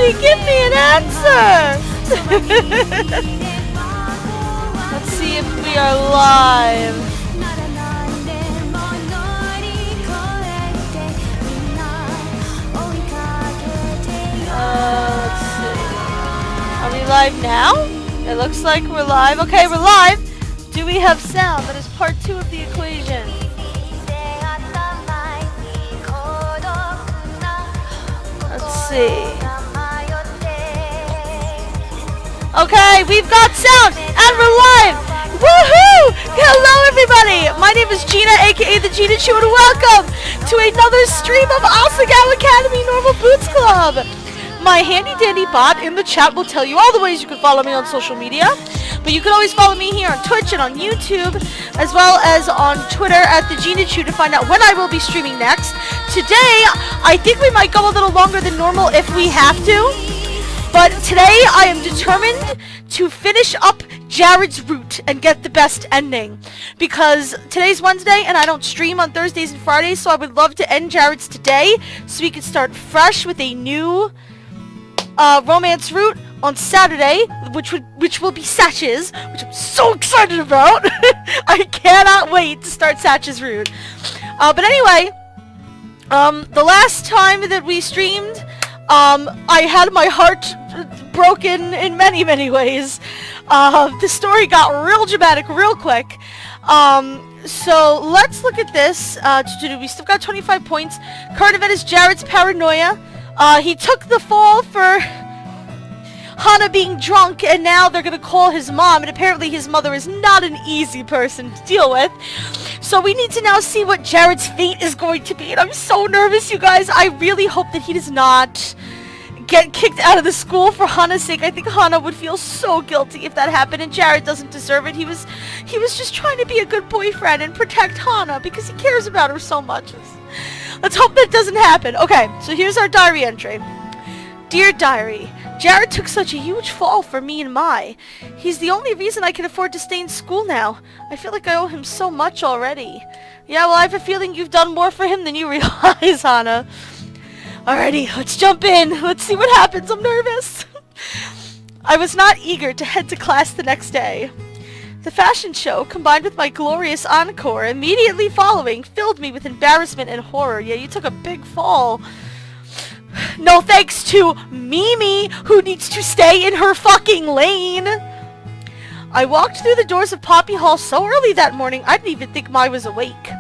Somebody give me an answer! Let's see if we are live. Let's see. Are we live now? It looks like we're live. Okay, we're live. Do we have sound? That is part 2 of the equation. Let's see. Okay, we've got sound and we're live. Woohoo! Hello everybody! My name is Gina, aka the Gina Chew, and welcome to another stream of Asagao Academy Normal Boots Club. My handy dandy bot in the chat will tell you all the ways you can follow me on social media. But you can always follow me here on Twitch and on YouTube, as well as on Twitter at the Gina Chew to find out when I will be streaming next. Today, I think we might go a little longer than normal if we have to. But today, I am determined to finish up Jared's route and get the best ending. Because today's Wednesday and I don't stream on Thursdays and Fridays, so I would love to end Jared's today so we can start fresh with a new romance route on Saturday, which will be Satch's, which I'm so excited about. I cannot wait to start Satch's route. But anyway, the last time that we streamed, I had my heart broken in many, many ways. The story got real dramatic real quick. So let's look at this. We still got 25 points. Current event is Jared's paranoia. He took the fall for Hana being drunk, and now they're gonna call his mom, and apparently his mother is not an easy person to deal with. So we need to now see what Jared's fate is going to be, and I'm so nervous, you guys. I really hope that he does not get kicked out of the school for Hana's sake. I think Hana would feel so guilty if that happened, and Jared doesn't deserve it. He was just trying to be a good boyfriend and protect Hana because he cares about her so much. Let's hope that doesn't happen. Okay, so here's our diary entry. Dear Diary, Jared took such a huge fall for me and Mai. He's the only reason I can afford to stay in school now. I feel like I owe him so much already. Yeah, well, I have a feeling you've done more for him than you realize, Hana. Alrighty, let's jump in. Let's see what happens. I'm nervous. I was not eager to head to class the next day. The fashion show, combined with my glorious encore immediately following, filled me with embarrassment and horror. Yeah, you took a big fall. No thanks to Mimi, who needs to stay in her fucking lane. I walked through the doors of Poppy Hall so early that morning, I didn't even think Mai was awake.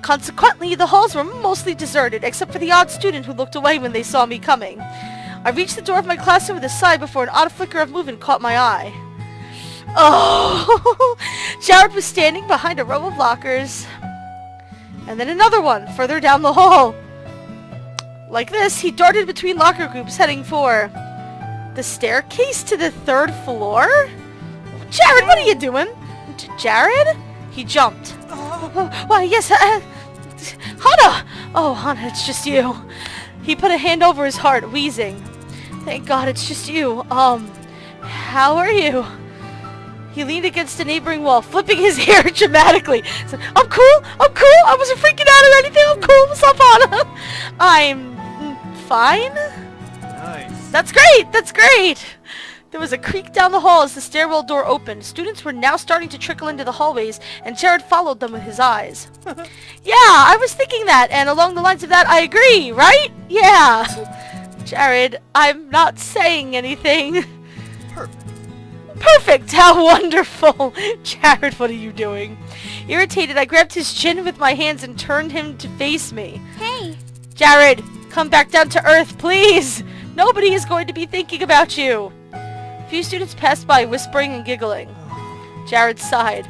Consequently, the halls were mostly deserted, except for the odd student who looked away when they saw me coming. I reached the door of my classroom with a sigh before an odd flicker of movement caught my eye. Oh! Jared was standing behind a row of lockers. And then another one, further down the hall. Like this, he darted between locker groups, heading for the staircase to the 3rd floor? Jared, what are you doing? Jared? He jumped. Why, yes, Hana! Oh, Hana, it's just you. He put a hand over his heart, wheezing. Thank God it's just you. How are you? He leaned against a neighboring wall, flipping his hair dramatically. He said, I'm cool, I wasn't freaking out or anything, I'm cool, what's up, Hana? I'm fine? Nice. That's great! There was a creak down the hall as the stairwell door opened. Students were now starting to trickle into the hallways, and Jared followed them with his eyes. Yeah, I was thinking that, and along the lines of that, I agree, right? Yeah. Jared, I'm not saying anything. Perfect! How wonderful! Jared, what are you doing? Irritated, I grabbed his chin with my hands and turned him to face me. Hey! Jared, come back down to earth, please! Nobody is going to be thinking about you! A few students passed by, whispering and giggling. Jared sighed.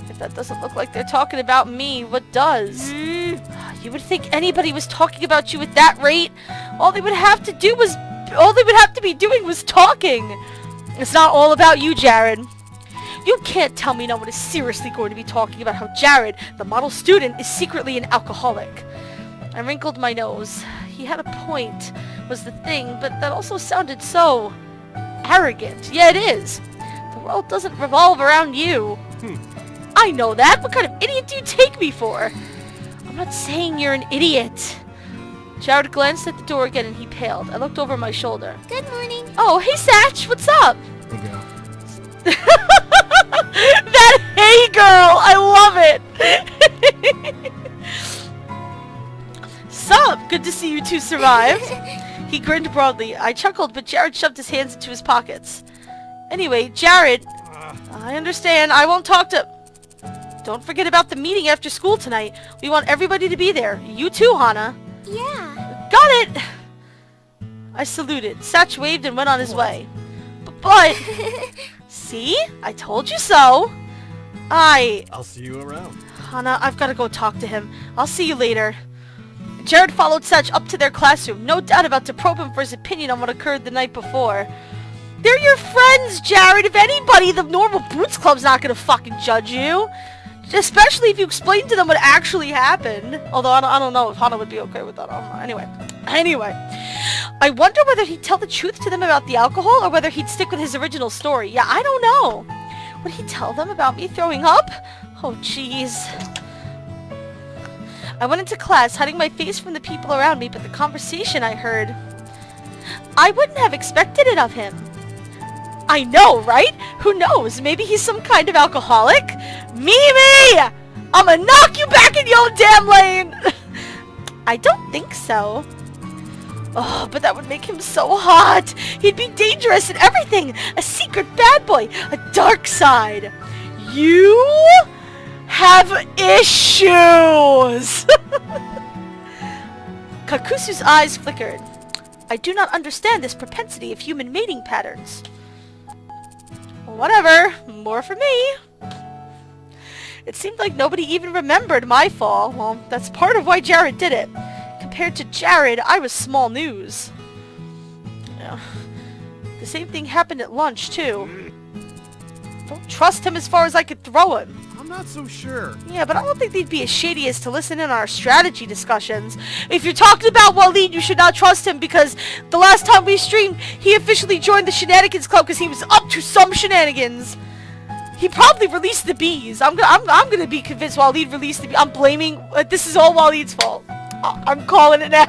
If that doesn't look like they're talking about me, what does? You would think anybody was talking about you at that rate. All they would have to be doing was talking. It's not all about you, Jared. You can't tell me no one is seriously going to be talking about how Jared, the model student, is secretly an alcoholic. I wrinkled my nose. He had a point, was the thing, but that also sounded so arrogant. Yeah, it is. The world doesn't revolve around you. I know that. What kind of idiot do you take me for? I'm not saying you're an idiot. Jared glanced at the door again and he paled. I looked over my shoulder. Good morning. Oh, hey Satch, what's up? Hey, girl. That hey girl, I love it. Sup, good to see you two survived. He grinned broadly. I chuckled, but Jared shoved his hands into his pockets. Anyway, Jared, I understand. I won't talk to... Don't forget about the meeting after school tonight. We want everybody to be there. You too, Hana. Yeah. Got it! I saluted. Satch waved and went on his way. But... See? I told you so. I'll see you around. Hana, I've got to go talk to him. I'll see you later. Jared followed Satch up to their classroom, no doubt about to probe him for his opinion on what occurred the night before. They're your friends, Jared. If anybody, the normal Boots Club's not gonna fucking judge you. Especially if you explain to them what actually happened. Although I don't know if Hana would be okay with that. Anyway. I wonder whether he'd tell the truth to them about the alcohol or whether he'd stick with his original story. Yeah, I don't know. Would he tell them about me throwing up? Oh, jeez. I went into class, hiding my face from the people around me, but the conversation I heard... I wouldn't have expected it of him. I know, right? Who knows? Maybe he's some kind of alcoholic? Mimi! I'ma knock you back in your damn lane! I don't think so. Oh, but that would make him so hot. He'd be dangerous and everything. A secret bad boy. A dark side. You have issues. Kakusu's eyes flickered. I do not understand this propensity of human mating patterns. Whatever. More for me. It seemed like nobody even remembered my fall. Well, that's part of why Jared did it. Compared to Jared, I was small news. Yeah. The same thing happened at lunch, too. Don't trust him as far as I could throw him. I'm not so sure. Yeah, but I don't think they'd be as shady as to listen in on our strategy discussions. If you're talking about Waleed, you should not trust him because the last time we streamed, he officially joined the Shenanigans Club because he was up to some shenanigans. He probably released the bees. I'm gonna be convinced Waleed released the bees. I'm blaming... this is all Waleed's fault. I'm calling it now.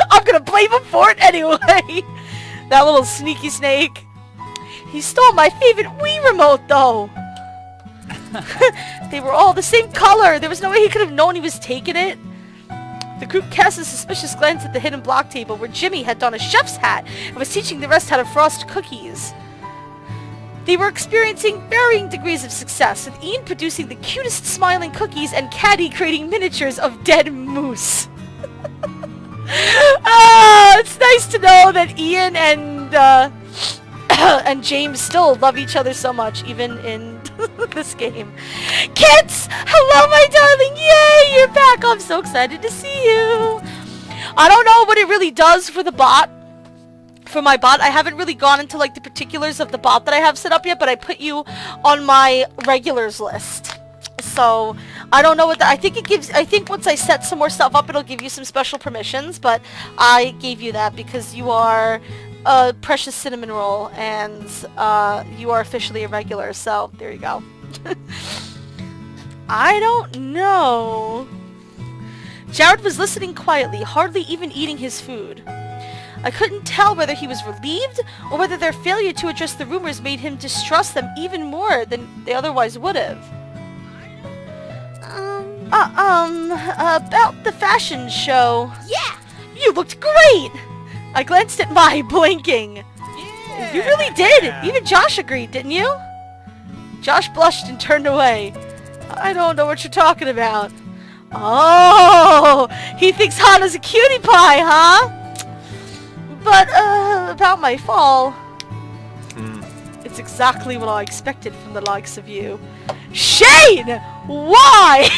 I'm gonna blame him for it anyway. That little sneaky snake. He stole my favorite Wii remote, though. They were all the same color. There was no way he could have known he was taking it. The group cast a suspicious glance at the hidden block table where Jimmy had donned a chef's hat and was teaching the rest how to frost cookies. They were experiencing varying degrees of success, with Ian producing the cutest smiling cookies and Caddy creating miniatures of dead moose. It's nice to know that Ian and James still love each other so much, even in this game. Kids! Hello, my darling! Yay! You're back! I'm so excited to see you! I don't know what it really does for the bot. For my bot, I haven't really gone into like the particulars of the bot that I have set up yet, but I put you on my regulars list. So, I don't know what I think it gives. I think once I set some more stuff up, it'll give you some special permissions, but I gave you that because you are a precious cinnamon roll, and you are officially a regular, so there you go. I don't know. Jared was listening quietly, hardly even eating his food. I couldn't tell whether he was relieved or whether their failure to address the rumors made him distrust them even more than they otherwise would have. About the fashion show. Yeah! You looked great! I glanced at Mai, blinking. Yeah! You really did! Even Josh agreed, didn't you? Josh blushed and turned away. I don't know what you're talking about. Oh! He thinks Hana's a cutie pie, huh? But, about my fall... It's exactly what I expected from the likes of you. Shane! Why?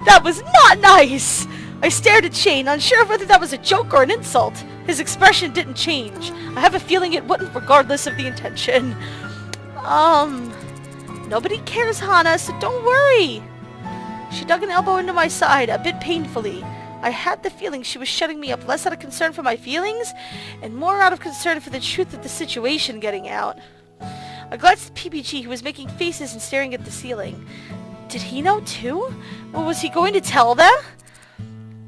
That was not nice! I stared at Shane, unsure of whether that was a joke or an insult. His expression didn't change. I have a feeling it wouldn't, regardless of the intention. Nobody cares, Hana, so don't worry. She dug an elbow into my side, a bit painfully. I had the feeling she was shutting me up less out of concern for my feelings, and more out of concern for the truth of the situation getting out. I glanced at PPG, who was making faces and staring at the ceiling. Did he know too? Or was he going to tell them?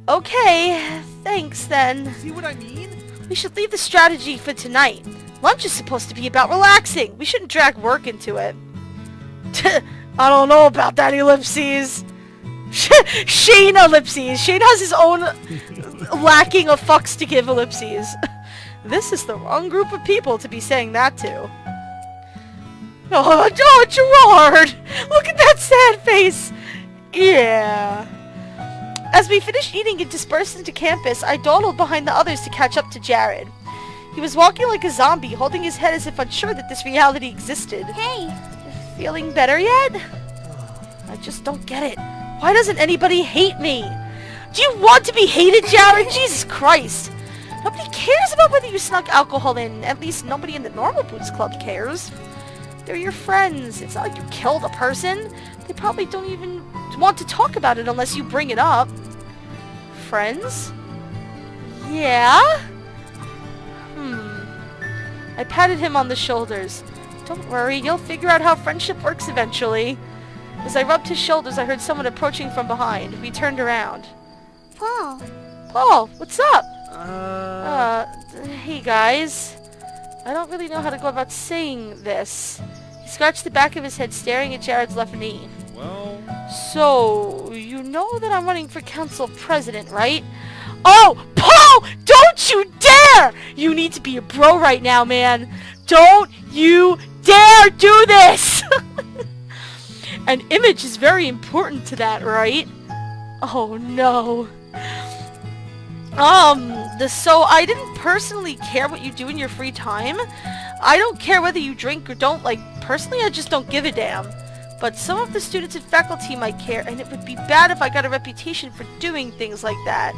Okay, thanks then. See what I mean? We should leave the strategy for tonight. Lunch is supposed to be about relaxing. We shouldn't drag work into it. I don't know about that, ellipses. Shane ellipses. Shane has his own lacking of fucks to give ellipses. This is the wrong group of people to be saying that to. Oh, Gerard! Look at that sad face! Yeah. As we finished eating and dispersed into campus, I dawdled behind the others to catch up to Jared. He was walking like a zombie, holding his head as if unsure that this reality existed. Hey! Feeling better yet? I just don't get it. Why doesn't anybody hate me? Do you want to be hated, Jared? Jesus Christ. Nobody cares about whether you snuck alcohol in. At least nobody in the Normal Boots Club cares. They're your friends. It's not like you killed a person. They probably don't even want to talk about it unless you bring it up. Friends? Yeah? I patted him on the shoulders. Don't worry, you'll figure out how friendship works eventually. As I rubbed his shoulders, I heard someone approaching from behind. We turned around. Paul. Paul, what's up? Hey guys. I don't really know how to go about saying this. He scratched the back of his head, staring at Jared's left knee. Well... So, you know that I'm running for council president, right? Oh, Paul! Don't you dare! You need to be a bro right now, man. Don't you dare do this! An image is very important to that, right? Oh, no. So I didn't personally care what you do in your free time. I don't care whether you drink or don't. Like, personally, I just don't give a damn. But some of the students and faculty might care, and it would be bad if I got a reputation for doing things like that.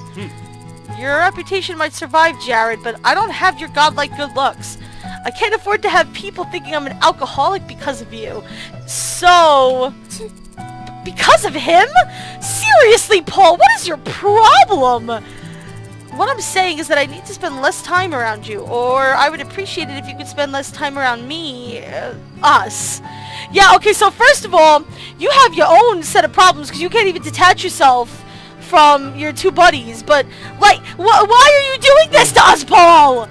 Your reputation might survive, Jared, but I don't have your godlike good looks. I can't afford to have people thinking I'm an alcoholic because of you. So... because of him? Seriously, Paul, what is your problem? What I'm saying is that I need to spend less time around you, or I would appreciate it if you could spend less time around me, us. Yeah, okay, so first of all, you have your own set of problems because you can't even detach yourself from your two buddies, but, like, why are you doing this to us, Paul?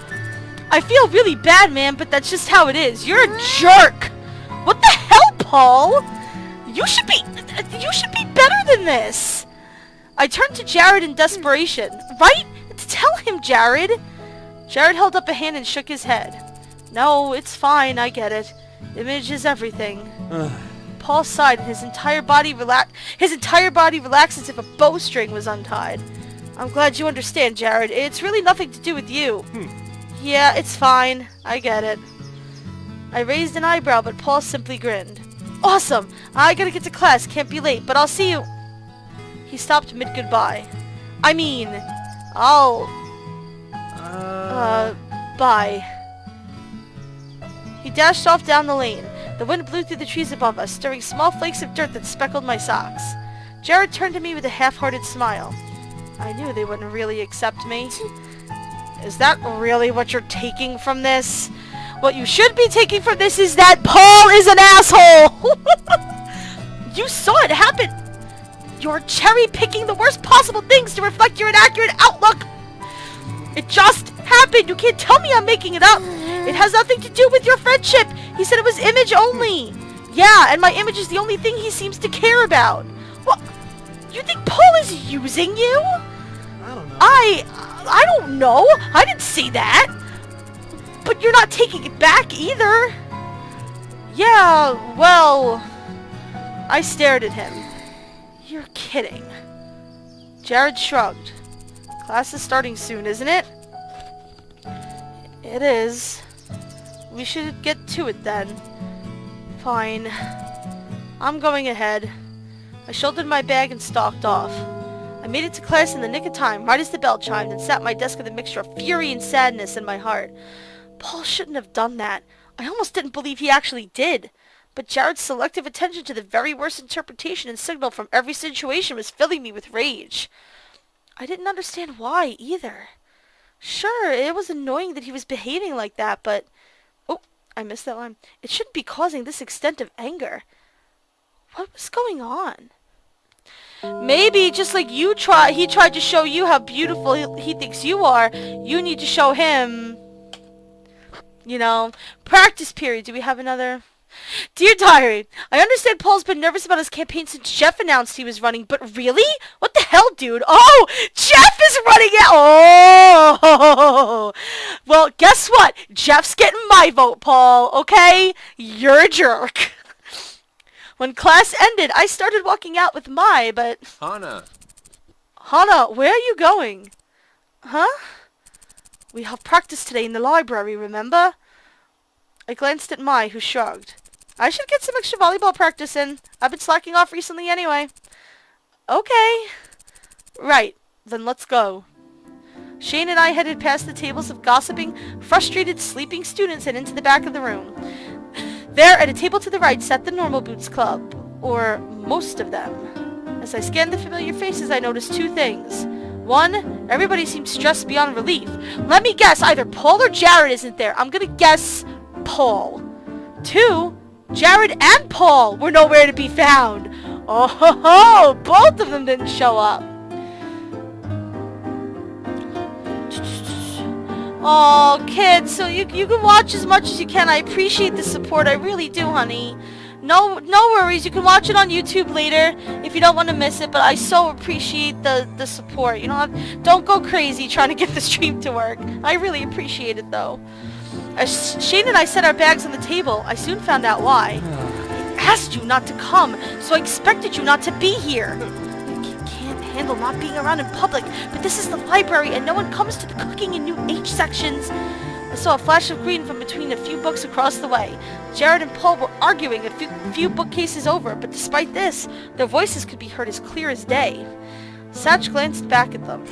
I feel really bad, man, but that's just how it is. You're a jerk. What the hell, Paul? You should be better than this. I turned to Jared in desperation. Right? Tell him, Jared. Jared held up a hand and shook his head. No, it's fine, I get it. Image is everything. Paul sighed and his entire body relaxed as if a bowstring was untied. I'm glad you understand, Jared. It's really nothing to do with you. Yeah, it's fine. I get it. I raised an eyebrow, but Paul simply grinned. Awesome! I gotta get to class, can't be late, but I'll see you... He stopped mid-goodbye. I mean, I'll... bye. He dashed off down the lane. The wind blew through the trees above us, stirring small flakes of dirt that speckled my socks. Jared turned to me with a half-hearted smile. I knew they wouldn't really accept me. Is that really what you're taking from this? What you should be taking from this is that Paul is an asshole! You saw it happen! You're cherry-picking the worst possible things to reflect your inaccurate outlook! It just happened! You can't tell me I'm making it up! It has nothing to do with your friendship! He said it was image only! Yeah, and my image is the only thing he seems to care about! What? You think Paul is using you? I don't know. I don't know! I didn't say that! But you're not taking it back either! Yeah, well... I stared at him. You're kidding. Jared shrugged. Class is starting soon, isn't it? It is. We should get to it then. Fine. I'm going ahead. I shouldered my bag and stalked off. I made it to class in the nick of time, right as the bell chimed, and sat at my desk with a mixture of fury and sadness in my heart. Paul shouldn't have done that. I almost didn't believe he actually did. But Jared's selective attention to the very worst interpretation and signal from every situation was filling me with rage. I didn't understand why, either. Sure, it was annoying that he was behaving like that, but... Oh, I missed that line. It shouldn't be causing this extent of anger. What was going on? Maybe just like he tried to show you how beautiful he thinks you are, you need to show him, you know, practice period. Do we have another? Dear Diary, I understand Paul's been nervous about his campaign since Jeff announced he was running, but really? What the hell, dude? Oh, Jeff is running it! Oh! Well, guess what? Jeff's getting my vote, Paul, okay? You're a jerk. When class ended, I started walking out with Mai, but... Hana, where are you going? Huh? We have practice today in the library, remember? I glanced at Mai, who shrugged. I should get some extra volleyball practice in. I've been slacking off recently anyway. Okay. Right, then let's go. Shane and I headed past the tables of gossiping, frustrated, sleeping students and into the back of the room. There, at a table to the right, sat the Normal Boots Club, or most of them. As I scanned the familiar faces, I noticed two things. One, everybody seemed stressed beyond relief. Let me guess, either Paul or Jared isn't there. I'm gonna guess Paul. Two, Jared and Paul were nowhere to be found. Oh ho ho! Both of them didn't show up. Oh, kids, so you can watch as much as you can. I appreciate the support. I really do, honey. No worries. You can watch it on YouTube later if you don't want to miss it. But I so appreciate the support. You don't go crazy trying to get the stream to work. I really appreciate it, though. As Shane and I set our bags on the table, I soon found out why. I asked you not to come, so I expected you not to be here. I can't handle not being around in public, but this is the library and no one comes to the cooking and new age sections. I saw a flash of green from between a few books across the way. Jared and Paul were arguing a few bookcases over, but despite this, their voices could be heard as clear as day. Satch glanced back at them.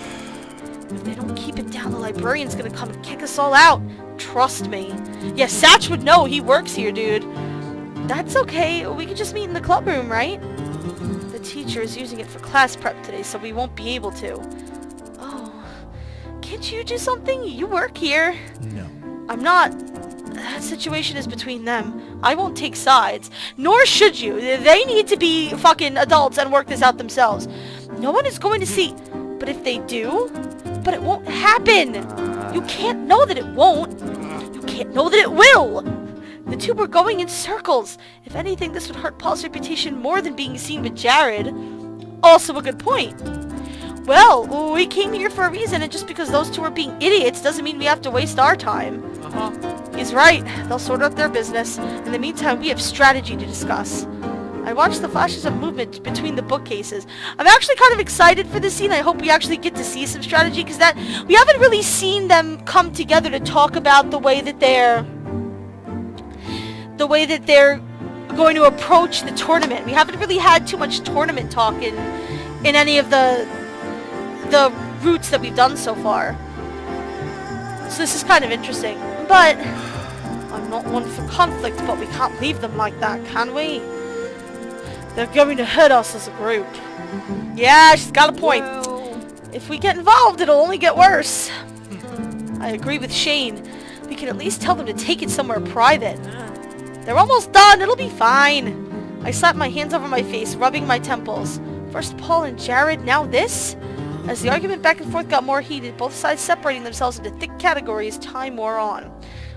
If they don't keep it down, the librarian's gonna come and kick us all out. Trust me. Yeah, Satch would know. He works here, dude. That's okay. We can just meet in the club room, right? The teacher is using it for class prep today, so we won't be able to. Oh. Can't you do something? You work here. No. I'm not. That situation is between them. I won't take sides. Nor should you. They need to be fucking adults and work this out themselves. No one is going to see. But if they do... But it won't happen. You can't know that it won't. You can't know that it will. The two were going in circles. If anything, this would hurt Paul's reputation more than being seen with Jared. Also a good point. Well, we came here for a reason, and just because those two are being idiots doesn't mean we have to waste our time. He's right. They'll sort out their business. In the meantime, we have strategy to discuss. I watched the flashes of movement between the bookcases. I'm actually kind of excited for this scene. I hope we actually get to see some strategy, because we haven't really seen them come together to talk about the way that they're going to approach the tournament. We haven't really had too much tournament talk in any of the routes that we've done so far. So this is kind of interesting. But I'm not one for conflict, but we can't leave them like that, can we? They're going to hurt us as a group. Yeah, she's got a point. Well... If we get involved, it'll only get worse. I agree with Shane. We can at least tell them to take it somewhere private. They're almost done. It'll be fine. I slapped my hands over my face, rubbing my temples. First Paul and Jared, now this? As the argument back and forth got more heated, both sides separating themselves into thick categories, time wore on.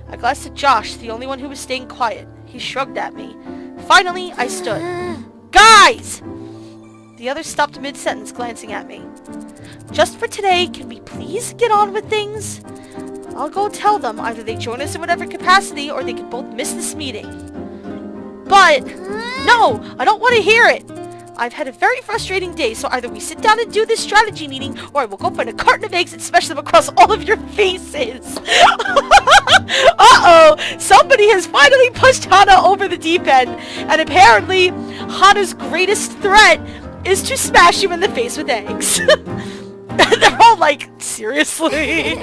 I glanced at Josh, the only one who was staying quiet. He shrugged at me. Finally, I stood. Guys! The others stopped mid-sentence, glancing at me. Just for today, can we please get on with things? I'll go tell them. Either they join us in whatever capacity, or they can both miss this meeting. But, no! I don't want to hear it! I've had a very frustrating day, so either we sit down and do this strategy meeting, or I will go find a carton of eggs and smash them across all of your faces. Uh-oh! Somebody has finally pushed Hana over the deep end, and apparently, Hana's greatest threat is to smash you in the face with eggs. They're all like, seriously?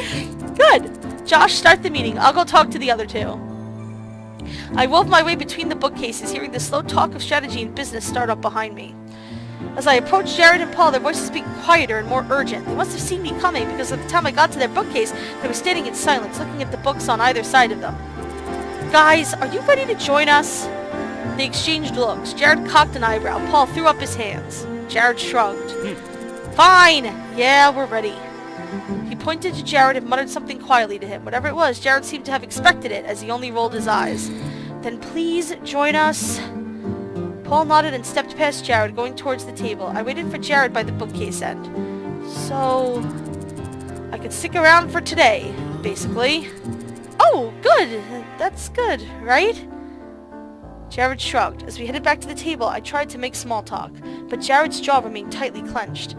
Good. Josh, start the meeting. I'll go talk to the other two. I wove my way between the bookcases, hearing the slow talk of strategy and business start up behind me. As I approached Jared and Paul, their voices became quieter and more urgent. They must have seen me coming, because at the time I got to their bookcase, they were standing in silence, looking at the books on either side of them. Guys, are you ready to join us? They exchanged looks. Jared cocked an eyebrow. Paul threw up his hands. Jared shrugged. Fine! Yeah, we're ready. He pointed to Jared and muttered something quietly to him. Whatever it was, Jared seemed to have expected it, as he only rolled his eyes. Then please join us. Paul nodded and stepped past Jared, going towards the table. I waited for Jared by the bookcase end. So, I could stick around for today, basically. Oh, good. That's good, right? Jared shrugged. As we headed back to the table, I tried to make small talk, but Jared's jaw remained tightly clenched.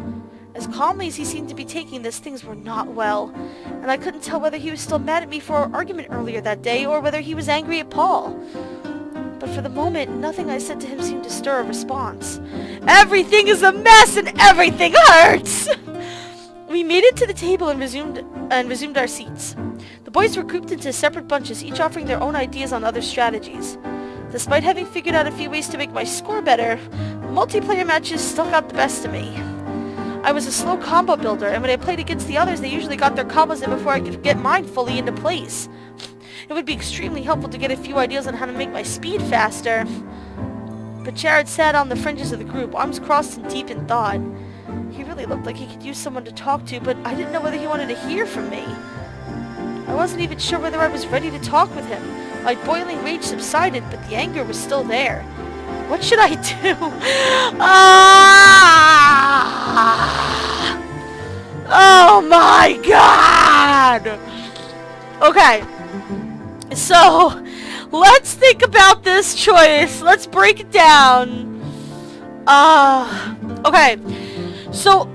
As calmly as he seemed to be taking this, things were not well, and I couldn't tell whether he was still mad at me for our argument earlier that day, or whether he was angry at Paul. But for the moment, nothing I said to him seemed to stir a response. Everything is a mess and everything hurts! We made it to the table and resumed our seats. The boys were grouped into separate bunches, each offering their own ideas on other strategies. Despite having figured out a few ways to make my score better, multiplayer matches still got the best of me. I was a slow combo builder, and when I played against the others, they usually got their combos in before I could get mine fully into place. It would be extremely helpful to get a few ideas on how to make my speed faster. But Jared sat on the fringes of the group, arms crossed and deep in thought. He really looked like he could use someone to talk to, but I didn't know whether he wanted to hear from me. I wasn't even sure whether I was ready to talk with him. My boiling rage subsided, but the anger was still there. What should I do? Oh my god! Okay. So, let's think about this choice. Let's break it down. Okay. So,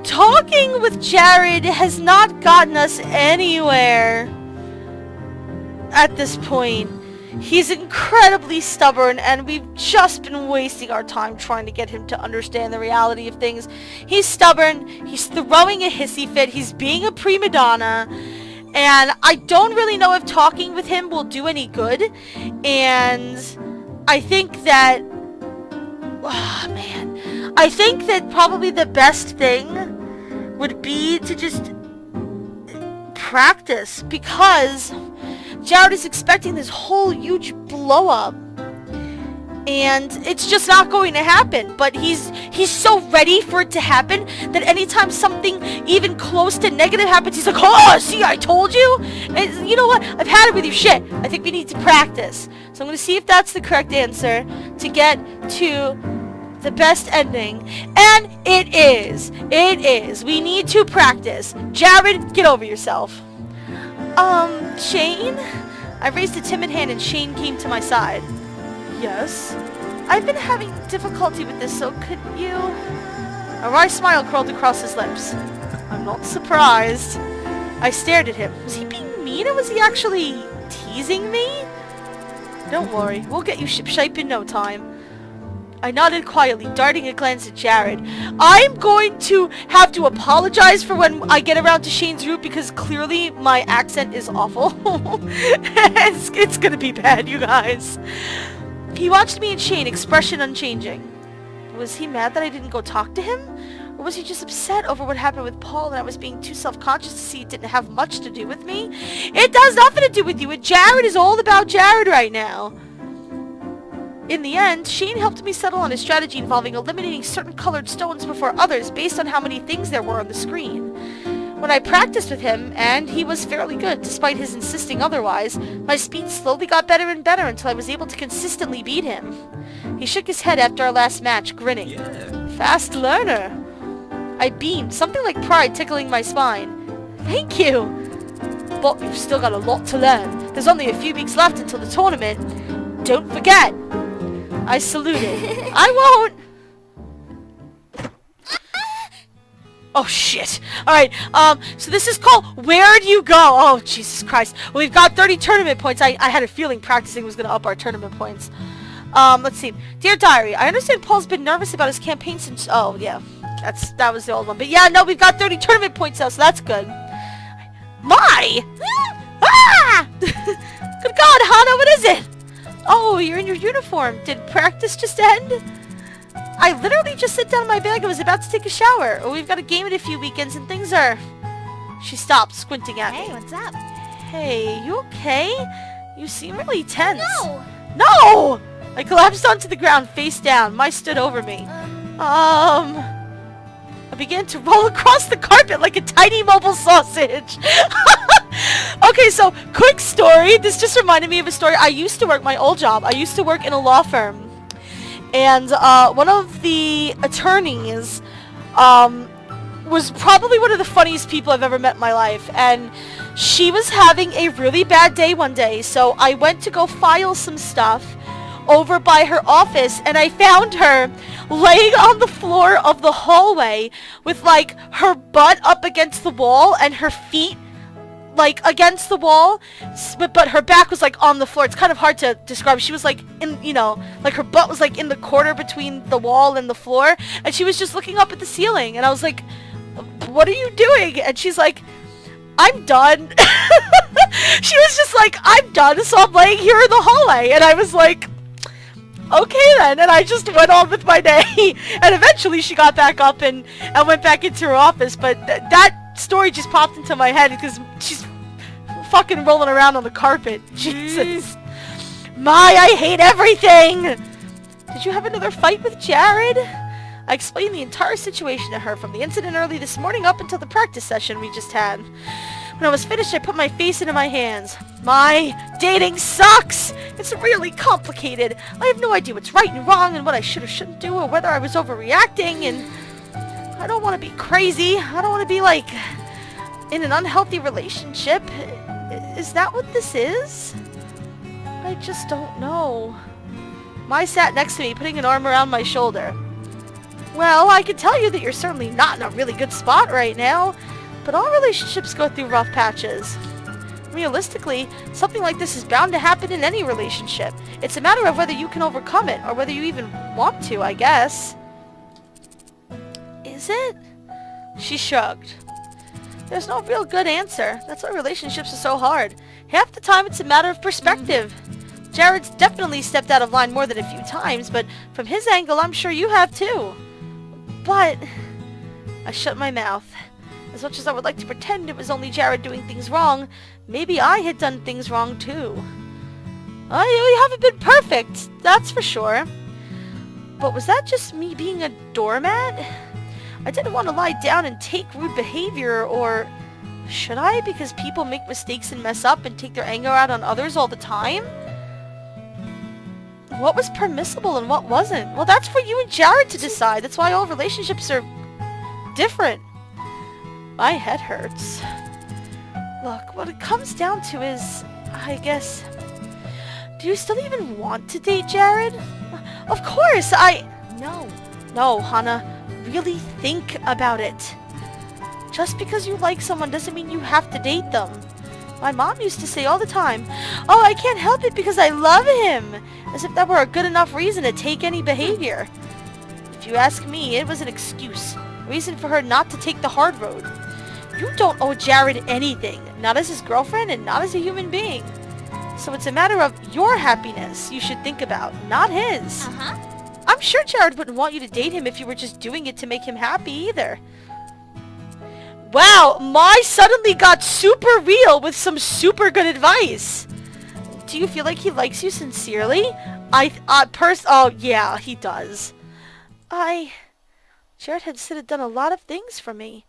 talking with Jared has not gotten us anywhere at this point. He's incredibly stubborn, and we've just been wasting our time trying to get him to understand the reality of things. He's stubborn, he's throwing a hissy fit, he's being a prima donna, and I don't really know if talking with him will do any good. And I think that... oh, man. I think that probably the best thing would be to just practice, because Jared is expecting this whole huge blow up, and it's just not going to happen. But he's so ready for it to happen that anytime something even close to negative happens, he's like, oh, see, I told you. And you know what? I've had it with your shit. I think we need to practice. So I'm going to see if that's the correct answer to get to the best ending. And it is. It is. We need to practice. Jared, get over yourself. Shane? I raised a timid hand and Shane came to my side. Yes? I've been having difficulty with this, so could you... A wry smile curled across his lips. I'm not surprised. I stared at him. Was he being mean, or was he actually teasing me? Don't worry, we'll get you shipshape in no time. I nodded quietly, darting a glance at Jared. I'm going to have to apologize for when I get around to Shane's route, because clearly my accent is awful. It's gonna be bad, you guys. He watched me and Shane, expression unchanging. Was he mad that I didn't go talk to him? Or was he just upset over what happened with Paul and I was being too self-conscious to see it didn't have much to do with me? It does nothing to do with you. Jared is all about Jared right now. In the end, Shane helped me settle on a strategy involving eliminating certain colored stones before others based on how many things there were on the screen. When I practiced with him, and he was fairly good despite his insisting otherwise, my speed slowly got better and better until I was able to consistently beat him. He shook his head after our last match, grinning. Yeah. Fast learner. I beamed, something like pride tickling my spine. Thank you. But you've still got a lot to learn. There's only a few weeks left until the tournament. Don't forget. I saluted. I won't. Oh shit. Alright, so this is called Where'd You Go? Oh, Jesus Christ. Well, we've got 30 tournament points. I had a feeling practicing was going to up our tournament points. Let's see. Dear Diary, I understand Paul's been nervous about his campaign since... Oh, yeah. That was the old one. But yeah, no, we've got 30 tournament points now, so that's good. My! Ah! Good God, Hana, what is it? Oh, you're in your uniform. Did practice just end? I literally just sat down in my bag and was about to take a shower. Oh, we've got a game in a few weekends and things are... She stopped, squinting at me. Hey, what's up? Hey, you okay? You seem really tense. No! No! I collapsed onto the ground, face down. Mai stood over me. I began to roll across the carpet like a tiny mobile sausage. Okay, so quick story. This just reminded me of a story. I used to work my old job. I used to work in a law firm. And one of the attorneys was probably one of the funniest people I've ever met in my life. And she was having a really bad day one day. So I went to go file some stuff over by her office, and I found her laying on the floor of the hallway with like her butt up against the wall and her feet like against the wall, but her back was like on the floor. It's kind of hard to describe. She was like in, you know, like her butt was like in the corner between the wall and the floor, and she was just looking up at the ceiling, and I was like, what are you doing? And she's like, I'm done. She was just like, I'm done, so I'm laying here in the hallway. And I was like, okay then, and I just went on with my day. And eventually she got back up and went back into her office, but that story just popped into my head because she's fucking rolling around on the carpet. Jesus. I hate everything! Did you have another fight with Jared? I explained the entire situation to her, from the incident early this morning up until the practice session we just had. When I was finished, I put my face into my hands. My dating sucks! It's really complicated. I have no idea what's right and wrong and what I should or shouldn't do, or whether I was overreacting, and I don't want to be crazy. I don't want to be, like, in an unhealthy relationship. Is that what this is? I just don't know. Mai sat next to me, putting an arm around my shoulder. Well, I can tell you that you're certainly not in a really good spot right now, but all relationships go through rough patches. Realistically, something like this is bound to happen in any relationship. It's a matter of whether you can overcome it, or whether you even want to, I guess. Is it? She shrugged. There's no real good answer. That's why relationships are so hard. Half the time it's a matter of perspective. Jared's definitely stepped out of line more than a few times, but from his angle, I'm sure you have too. But I shut my mouth. As much as I would like to pretend it was only Jared doing things wrong, maybe I had done things wrong too. You haven't been perfect, that's for sure. But was that just me being a doormat? I didn't want to lie down and take rude behavior, or should I? Because people make mistakes and mess up and take their anger out on others all the time? What was permissible and what wasn't? Well, that's for you and Jared to decide. That's why all relationships are different. My head hurts. Look, what it comes down to is, I guess, do you still even want to date Jared? Of course, No, Hana, really think about it. Just because you like someone doesn't mean you have to date them. My mom used to say all the time, oh, I can't help it because I love him, as if that were a good enough reason to take any behavior. If you ask me, it was an excuse, a reason for her not to take the hard road. You don't owe Jared anything, not as his girlfriend and not as a human being. So it's a matter of your happiness you should think about, not his. I'm sure Jared wouldn't want you to date him if you were just doing it to make him happy either. Wow, Mai suddenly got super real with some super good advice. Do you feel like he likes you sincerely? Oh yeah, he does. Jared had said and done a lot of things for me.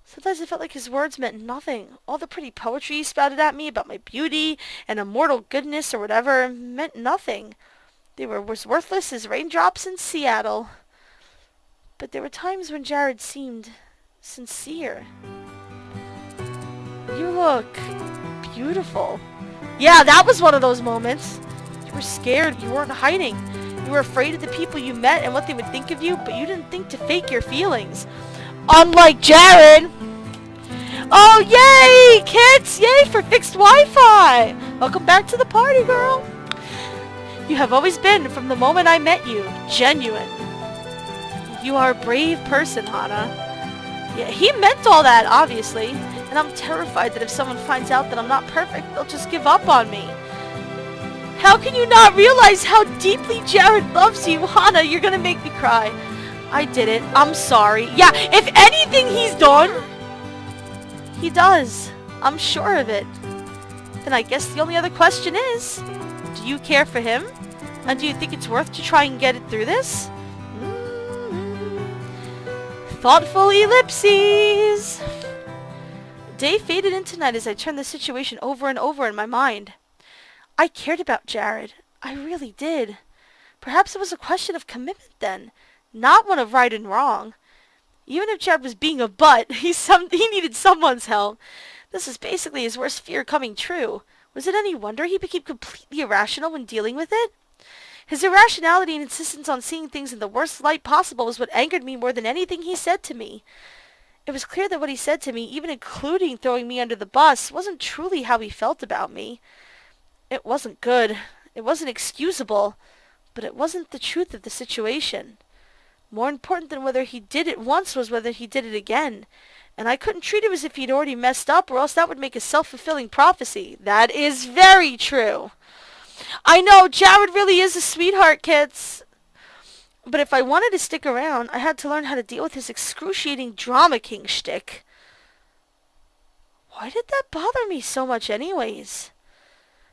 Sometimes I felt like his words meant nothing. All the pretty poetry he spouted at me about my beauty and immortal goodness or whatever meant nothing. They were as worthless as raindrops in Seattle. But there were times when Jared seemed sincere. You look beautiful. Yeah, that was one of those moments. You were scared. You weren't hiding. You were afraid of the people you met and what they would think of you, but you didn't think to fake your feelings. Unlike Jared. Oh, yay, kids! Yay for fixed Wi-Fi! Welcome back to the party, girl. You have always been, from the moment I met you, genuine. You are a brave person, Hana. Yeah, he meant all that, obviously. And I'm terrified that if someone finds out that I'm not perfect, they'll just give up on me. How can you not realize how deeply Jared loves you? Hana, you're gonna make me cry. I did it. I'm sorry. Yeah, if anything he's done, he does. I'm sure of it. Then I guess the only other question is, do you care for him? And do you think it's worth to try and get it through this? Thoughtful ellipses! Day faded into night as I turned the situation over and over in my mind. I cared about Jared. I really did. Perhaps it was a question of commitment then, not one of right and wrong. Even if Jared was being a butt, he needed someone's help. This was basically his worst fear coming true. Was it any wonder he became completely irrational when dealing with it? His irrationality and insistence on seeing things in the worst light possible was what angered me more than anything he said to me. It was clear that what he said to me, even including throwing me under the bus, wasn't truly how he felt about me. It wasn't good. It wasn't excusable. But it wasn't the truth of the situation. More important than whether he did it once was whether he did it again. And I couldn't treat him as if he'd already messed up, or else that would make a self-fulfilling prophecy. That is very true. I know, Jared really is a sweetheart, kids. But if I wanted to stick around, I had to learn how to deal with his excruciating drama king shtick. Why did that bother me so much anyways?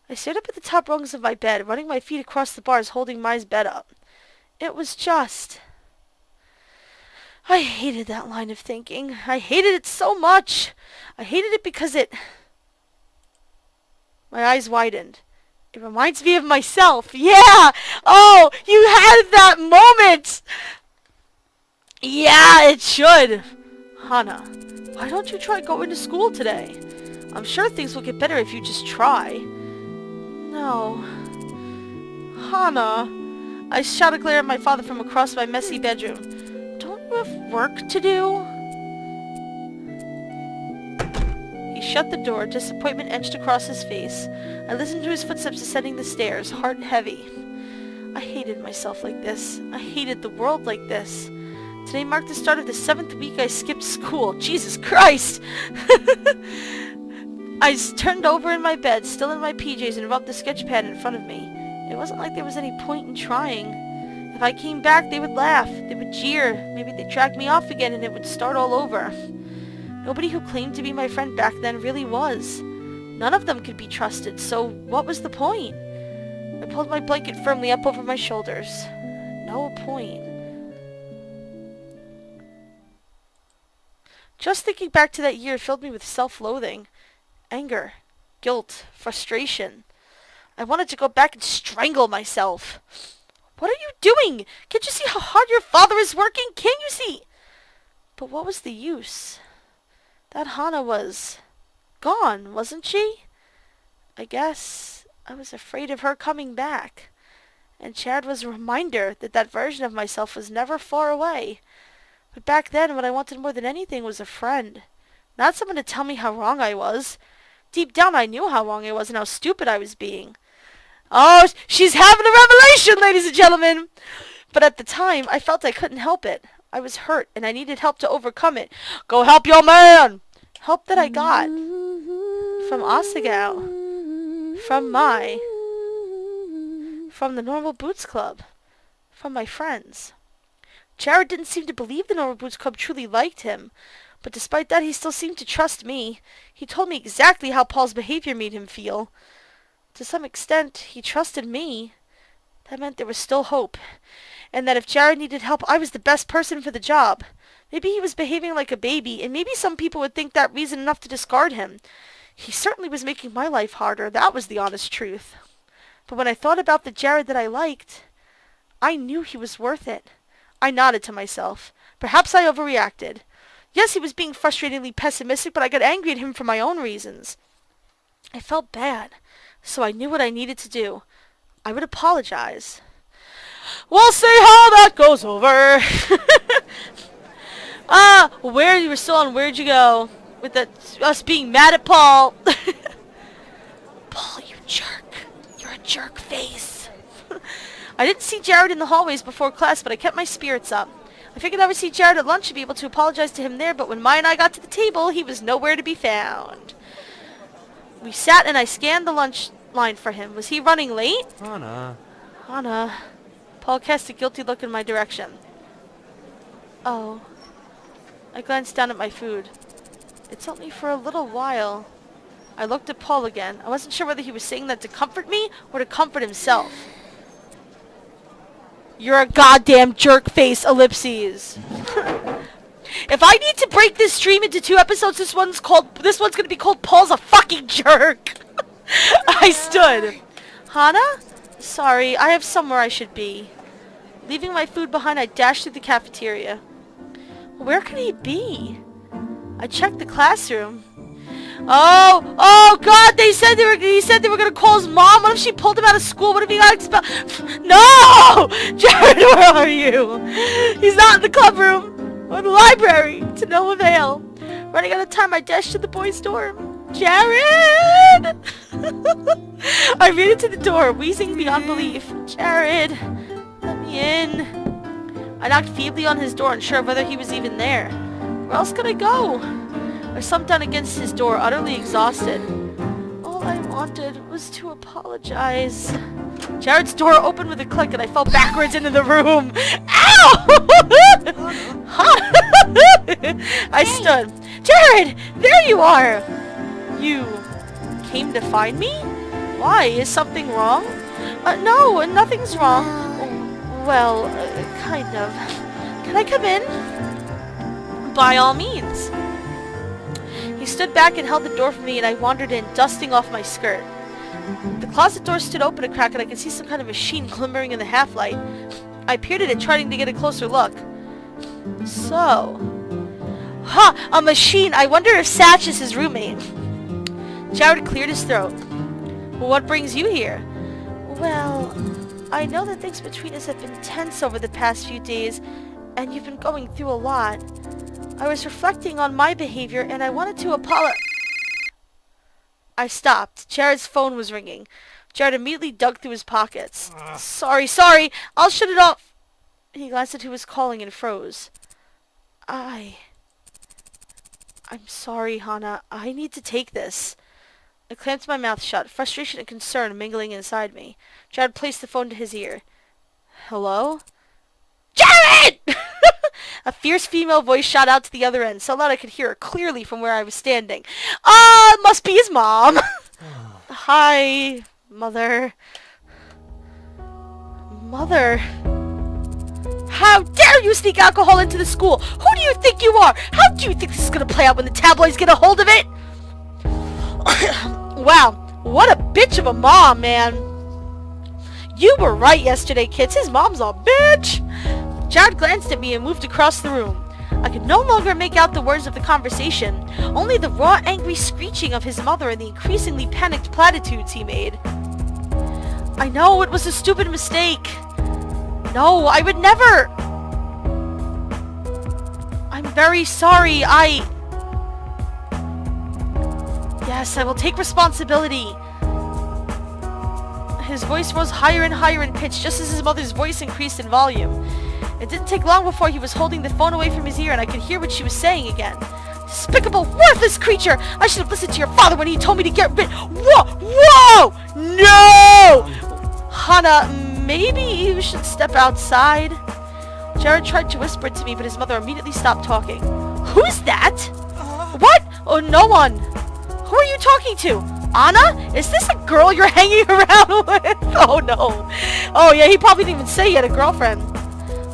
I stared up at the top rungs of my bed, running my feet across the bars holding Mai's bed up. It was just... I hated that line of thinking. I hated it so much. I hated it because it... My eyes widened. It reminds me of myself. Yeah! Oh, you had that moment! Yeah, it should. Hana, why don't you try going to school today? I'm sure things will get better if you just try. No. Hana. I shot a glare at my father from across my messy bedroom. Don't you have work to do? He shut the door, disappointment etched across his face. I listened to his footsteps ascending the stairs, heart heavy. I hated myself like this. I hated the world like this. Today marked the start of the 7th week I skipped school. Jesus Christ! I turned over in my bed, still in my PJs, and rubbed the sketch pad in front of me. It wasn't like there was any point in trying. If I came back, they would laugh. They would jeer. Maybe they'd drag me off again and it would start all over. Nobody who claimed to be my friend back then really was. None of them could be trusted, so what was the point? I pulled my blanket firmly up over my shoulders. No point. Just thinking back to that year filled me with self-loathing, anger, guilt, frustration. I wanted to go back and strangle myself. What are you doing? Can't you see how hard your father is working? Can't you see? But what was the use? That Hana was gone, wasn't she? I guess I was afraid of her coming back. And Chad was a reminder that that version of myself was never far away. But back then, what I wanted more than anything was a friend. Not someone to tell me how wrong I was. Deep down, I knew how wrong I was and how stupid I was being. Oh, she's having a revelation, ladies and gentlemen! But at the time, I felt I couldn't help it. I was hurt, and I needed help to overcome it. Go help your man! Help that I got. From Asagao. From Mai. From the Normal Boots Club. From my friends. Jared didn't seem to believe the Normal Boots Club truly liked him. But despite that, he still seemed to trust me. He told me exactly how Paul's behavior made him feel. To some extent, he trusted me. That meant there was still hope. And that if Jared needed help, I was the best person for the job. Maybe he was behaving like a baby, and maybe some people would think that reason enough to discard him. He certainly was making my life harder. That was the honest truth. But when I thought about the Jared that I liked, I knew he was worth it. I nodded to myself. Perhaps I overreacted. Yes, he was being frustratingly pessimistic, but I got angry at him for my own reasons. I felt bad, so I knew what I needed to do. I would apologize. We'll see how that goes over. Where you were still on Where'd You Go? With us being mad at Paul. Paul, you jerk. You're a jerk face. I didn't see Jared in the hallways before class, but I kept my spirits up. I figured I would see Jared at lunch and be able to apologize to him there, but when Mai and I got to the table, he was nowhere to be found. We sat and I scanned the lunch line for him. Was he running late? Hana. Paul cast a guilty look in my direction. Oh. I glanced down at my food. It's only for a little while. I looked at Paul again. I wasn't sure whether he was saying that to comfort me or to comfort himself. You're a goddamn jerk face, ellipses. If I need to break this stream into 2 episodes, this one's gonna be called Paul's a fucking jerk. I stood. Hana? Sorry, I have somewhere I should be. Leaving my food behind, I dashed through the cafeteria. Where could he be? I checked the classroom. Oh God! He said they were gonna call his mom. What if she pulled him out of school? What if he got expelled? No! Jared, where are you? He's not in the club room or the library. To no avail. Running out of time, I dashed to the boys' dorm. Jared! I ran into the door, wheezing beyond belief. Jared, let me in. I knocked feebly on his door, unsure of whether he was even there. Where else could I go? I slumped down against his door, utterly exhausted. All I wanted was to apologize. Jared's door opened with a click and I fell backwards into the room. Ow! I stood. Jared! There you are! You came to find me? Why? Is something wrong? No, nothing's wrong. Well, kind of. Can I come in? By all means. He stood back and held the door for me, and I wandered in, dusting off my skirt. The closet door stood open a crack, and I could see some kind of machine glimmering in the half-light. I peered at it, trying to get a closer look. So... a machine! I wonder if Satch is his roommate. Jared cleared his throat. Well, what brings you here? Well, I know that things between us have been tense over the past few days, and you've been going through a lot. I was reflecting on my behavior, and I wanted to apologize. I stopped. Jared's phone was ringing. Jared immediately dug through his pockets. Sorry, I'll shut it off. He glanced at who was calling and froze. I'm sorry, Hana. I need to take this. I clamped my mouth shut, frustration and concern mingling inside me. Jared placed the phone to his ear. Hello? Jared! A fierce female voice shot out to the other end, so loud I could hear her clearly from where I was standing. Must be his mom. Hi, Mother. Mother. How dare you sneak alcohol into the school? Who do you think you are? How do you think this is going to play out when the tabloids get a hold of it? Wow, what a bitch of a mom, man. You were right yesterday, kids. His mom's a bitch. Jared glanced at me and moved across the room. I could no longer make out the words of the conversation, only the raw, angry screeching of his mother and the increasingly panicked platitudes he made. I know it was a stupid mistake. No, I would never. I'm very sorry. Yes, I will take responsibility. His voice rose higher and higher in pitch, just as his mother's voice increased in volume. It didn't take long before he was holding the phone away from his ear and I could hear what she was saying again. Despicable, worthless creature! I should have listened to your father when he told me to get rid— Whoa! No! Hana, maybe you should step outside? Jared tried to whisper it to me, but his mother immediately stopped talking. Who's that? What? Oh, no one. Who are you talking to? Anna? Is this a girl you're hanging around with? Oh, no. Oh, yeah, he probably didn't even say he had a girlfriend.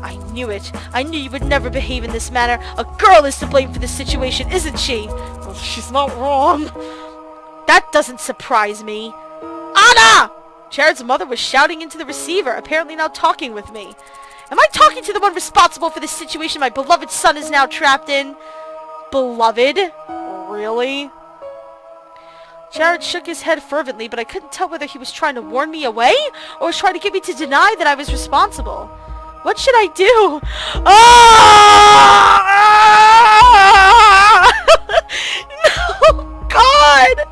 I knew it. I knew you would never behave in this manner. A girl is to blame for this situation, isn't she? Well, she's not wrong. That doesn't surprise me. Anna! Jared's mother was shouting into the receiver, apparently now talking with me. Am I talking to the one responsible for this situation my beloved son is now trapped in? Beloved? Really? Jared shook his head fervently, but I couldn't tell whether he was trying to warn me away or was trying to get me to deny that I was responsible. What should I do? No, God!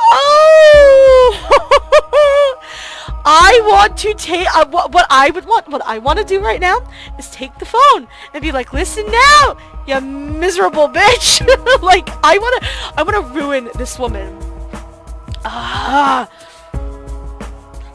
Oh! I want to take what I want to do right now is take the phone and be like, listen now, you miserable bitch. Like I want to ruin this woman.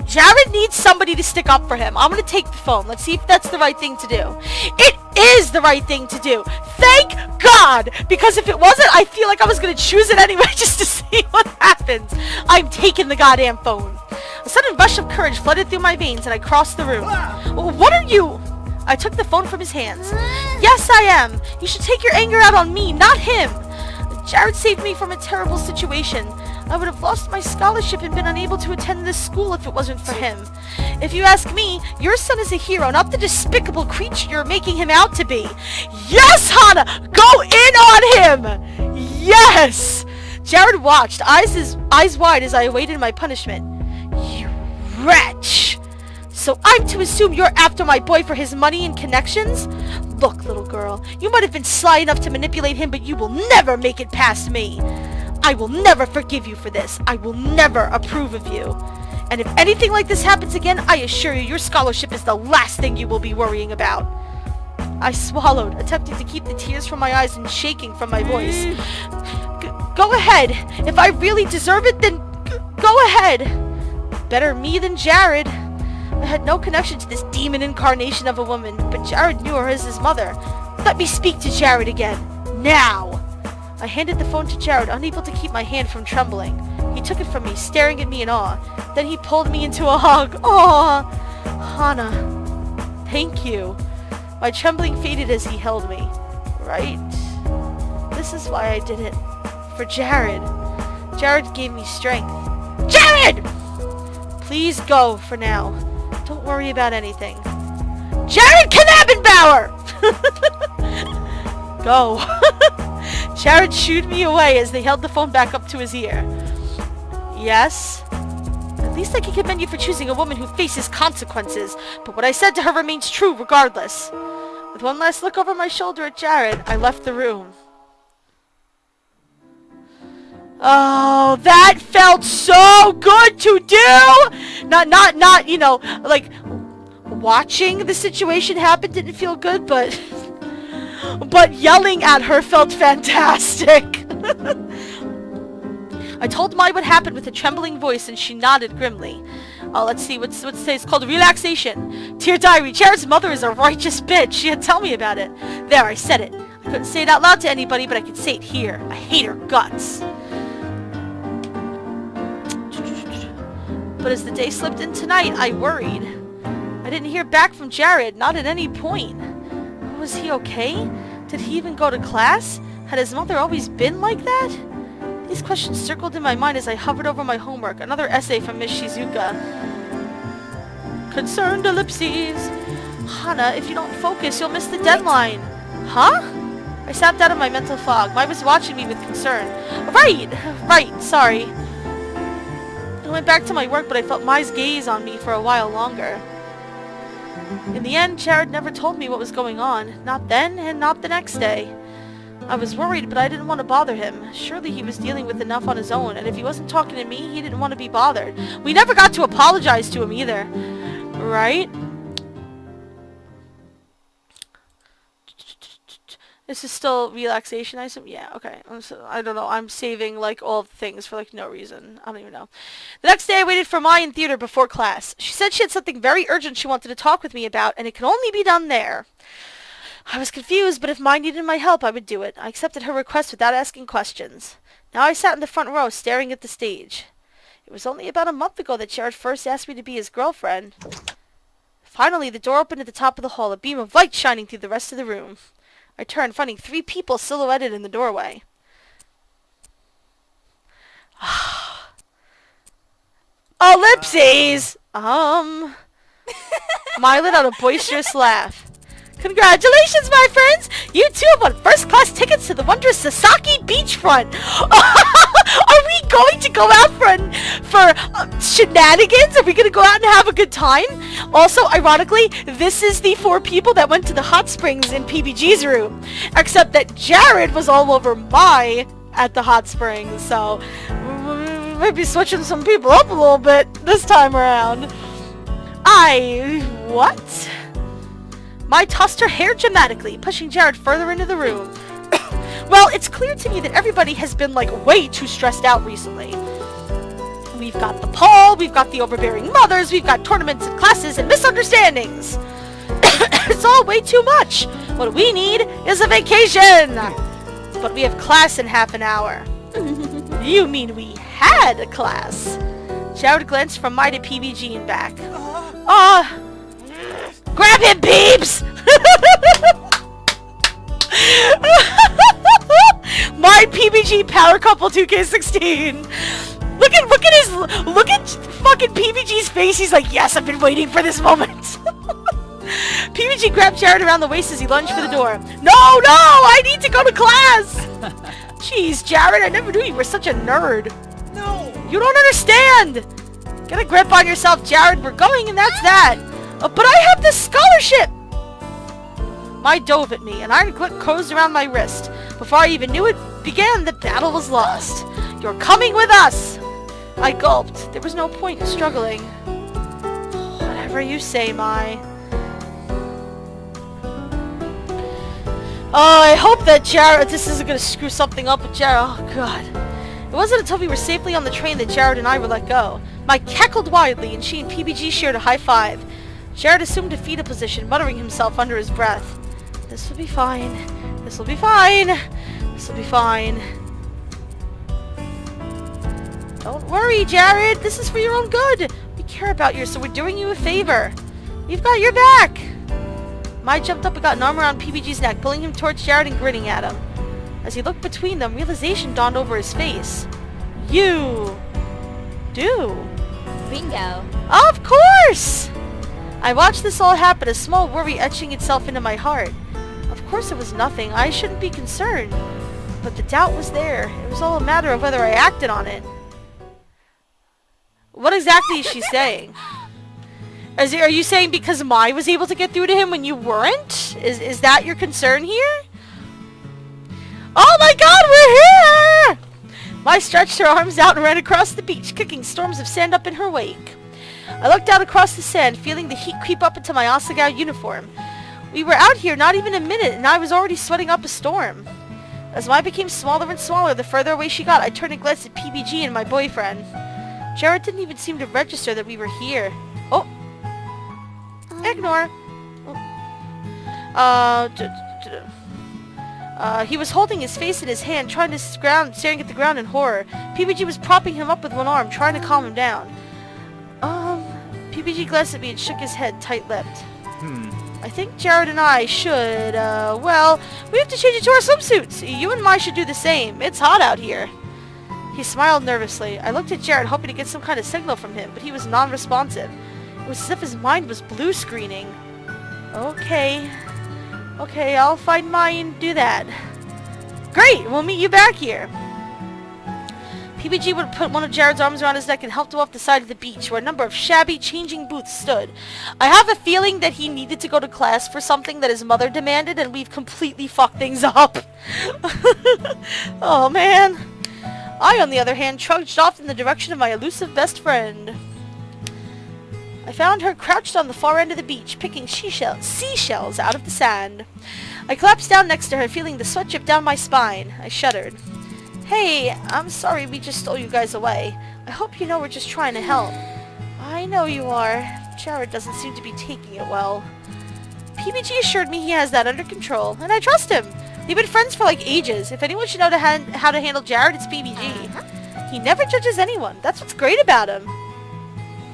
Jared needs somebody to stick up for him. I'm gonna take the phone. Let's see if that's the right thing to do. It is the right thing to do. Thank God! Because if it wasn't, I feel like I was gonna choose it anyway just to see what happens. I'm taking the goddamn phone. A sudden rush of courage flooded through my veins and I crossed the room. What are you? I took the phone from his hands. Yes, I am. You should take your anger out on me, not him. Jared saved me from a terrible situation. I would have lost my scholarship and been unable to attend this school if it wasn't for him. If you ask me, your son is a hero, not the despicable creature you're making him out to be. Yes, Hana! Go in on him! Yes! Jared watched, eyes wide as I awaited my punishment. You wretch! So I'm to assume you're after my boy for his money and connections? Look, little girl, you might have been sly enough to manipulate him, but you will never make it past me. I will never forgive you for this. I will never approve of you. And if anything like this happens again, I assure you your scholarship is the last thing you will be worrying about. I swallowed, attempting to keep the tears from my eyes and shaking from my voice. Go ahead. If I really deserve it, then go ahead. Better me than Jared. I had no connection to this demon incarnation of a woman, but Jared knew her as his mother. Let me speak to Jared again. Now. I handed the phone to Jared, unable to keep my hand from trembling. He took it from me, staring at me in awe. Then he pulled me into a hug. Aw! Hana, thank you. My trembling faded as he held me. Right? This is why I did it. For Jared. Jared gave me strength. Jared! Please go for now. Don't worry about anything. Jared Knabenbauer! Go. Jared shooed me away as they held the phone back up to his ear. Yes? At least I can commend you for choosing a woman who faces consequences, but what I said to her remains true regardless. With one last look over my shoulder at Jared, I left the room. Oh, that felt so good to do! Not, you know, like, watching the situation happen didn't feel good, but yelling at her felt fantastic. I told Mai what happened with a trembling voice, and she nodded grimly. Oh, let's see, what's today? It's called relaxation. Dear Diary, Jared's mother is a righteous bitch. She had to tell me about it. There, I said it. I couldn't say it out loud to anybody, but I could say it here. I hate her guts. But as the day slipped in tonight, I worried. I didn't hear back from Jared, not at any point. Was he okay? Did he even go to class? Had his mother always been like that? These questions circled in my mind as I hovered over my homework, another essay from Miss Shizuka. Concerned ellipses. Hana, if you don't focus, you'll miss the deadline. Huh? I snapped out of my mental fog. Mai was watching me with concern. Right, sorry. I went back to my work, but I felt Mai's gaze on me for a while longer. In the end, Jared never told me what was going on. Not then, and not the next day. I was worried, but I didn't want to bother him. Surely he was dealing with enough on his own, and if he wasn't talking to me, he didn't want to be bothered. We never got to apologize to him either. Right? This is still relaxation, I assume? Yeah, okay. I don't know. I'm saving, like, all the things for, like, no reason. I don't even know. The next day, I waited for Mai in theater before class. She said she had something very urgent she wanted to talk with me about, and it could only be done there. I was confused, but if Mai needed my help, I would do it. I accepted her request without asking questions. Now I sat in the front row, staring at the stage. It was only about a month ago that Jared first asked me to be his girlfriend. Finally, the door opened at the top of the hall, a beam of light shining through the rest of the room. I turned, finding 3 people silhouetted in the doorway. Ellipses! Mai let out a boisterous laugh. Congratulations, my friends! You two have won first-class tickets to the wondrous Sasaki beachfront! Are we going to go out for shenanigans? Are we going to go out and have a good time? Also, ironically, this is the 4 people that went to the hot springs in PBG's room. Except that Jared was all over Mai at the hot springs, so maybe switching some people up a little bit this time around. What? Mai tossed her hair dramatically, pushing Jared further into the room. Well, it's clear to me that everybody has been, like, way too stressed out recently. We've got the poll, we've got the overbearing mothers, we've got tournaments and classes and misunderstandings. It's all way too much. What we need is a vacation. But we have class in half an hour. You mean we had a class? Jared glanced from Mai to PBG and back. Grab him, peeps! My PBG Power Couple 2K16. Look at fucking PBG's face. He's like, yes, I've been waiting for this moment. PBG grabbed Jared around the waist as he lunged for the door. No, I need to go to class. Jeez, Jared, I never knew you were such a nerd. No. You don't understand. Get a grip on yourself, Jared. We're going, and that's that. But I have this scholarship. Mine dove at me. An iron clip closed around my wrist. Before I even knew it began, the battle was lost. You're coming with us. I gulped. There was no point in struggling. Whatever you say, Mai. I hope that Jared... This isn't going to screw something up with Jared. Oh, God. It wasn't until we were safely on the train that Jared and I were let go. Mai cackled wildly, and she and PBG shared a high five. Jared assumed a fetal position, muttering himself under his breath. This will be fine. This will be fine. This will be fine. Don't worry, Jared. This is for your own good. We care about you, so we're doing you a favor. We've got your back. Mai jumped up and got an arm around PBG's neck, pulling him towards Jared and grinning at him. As he looked between them, realization dawned over his face. You do. Bingo. Of course! I watched this all happen, a small worry etching itself into my heart. Of course it was nothing. I shouldn't be concerned. But the doubt was there. It was all a matter of whether I acted on it. What exactly is she saying? Are you saying because Mai was able to get through to him when you weren't? Is that your concern here? Oh my god, we're here! Mai stretched her arms out and ran across the beach, kicking storms of sand up in her wake. I looked out across the sand, feeling the heat creep up into my Asagao uniform. We were out here not even a minute, and I was already sweating up a storm. As Mai became smaller and smaller, the further away she got, I turned and glanced at PBG and my boyfriend. Jared didn't even seem to register that we were here. Oh. Ignore. He was holding his face in his hand, trying to staring at the ground in horror. PBG was propping him up with one arm, trying to calm him down. PBG glanced at me and shook his head, tight-lipped. I think Jared and I should, well, we have to change into our swimsuits. You and Mai should do the same. It's hot out here. He smiled nervously. I looked at Jared, hoping to get some kind of signal from him, but he was non-responsive. It was as if his mind was blue screening. Okay, I'll find Mai and do that. Great, we'll meet you back here. PBG would put one of Jared's arms around his neck and helped him off the side of the beach, where a number of shabby changing booths stood. I have a feeling that he needed to go to class for something that his mother demanded, and we've completely fucked things up. Oh, man. I, on the other hand, trudged off in the direction of my elusive best friend. I found her crouched on the far end of the beach, picking seashells out of the sand. I collapsed down next to her, feeling the sweat drip down my spine. I shuddered. Hey, I'm sorry we just stole you guys away. I hope you know we're just trying to help. I know you are. Jared doesn't seem to be taking it well. PBG assured me he has that under control, and I trust him. They've been friends for like ages. If anyone should know how to handle Jared, it's PBG. He never judges anyone. That's what's great about him.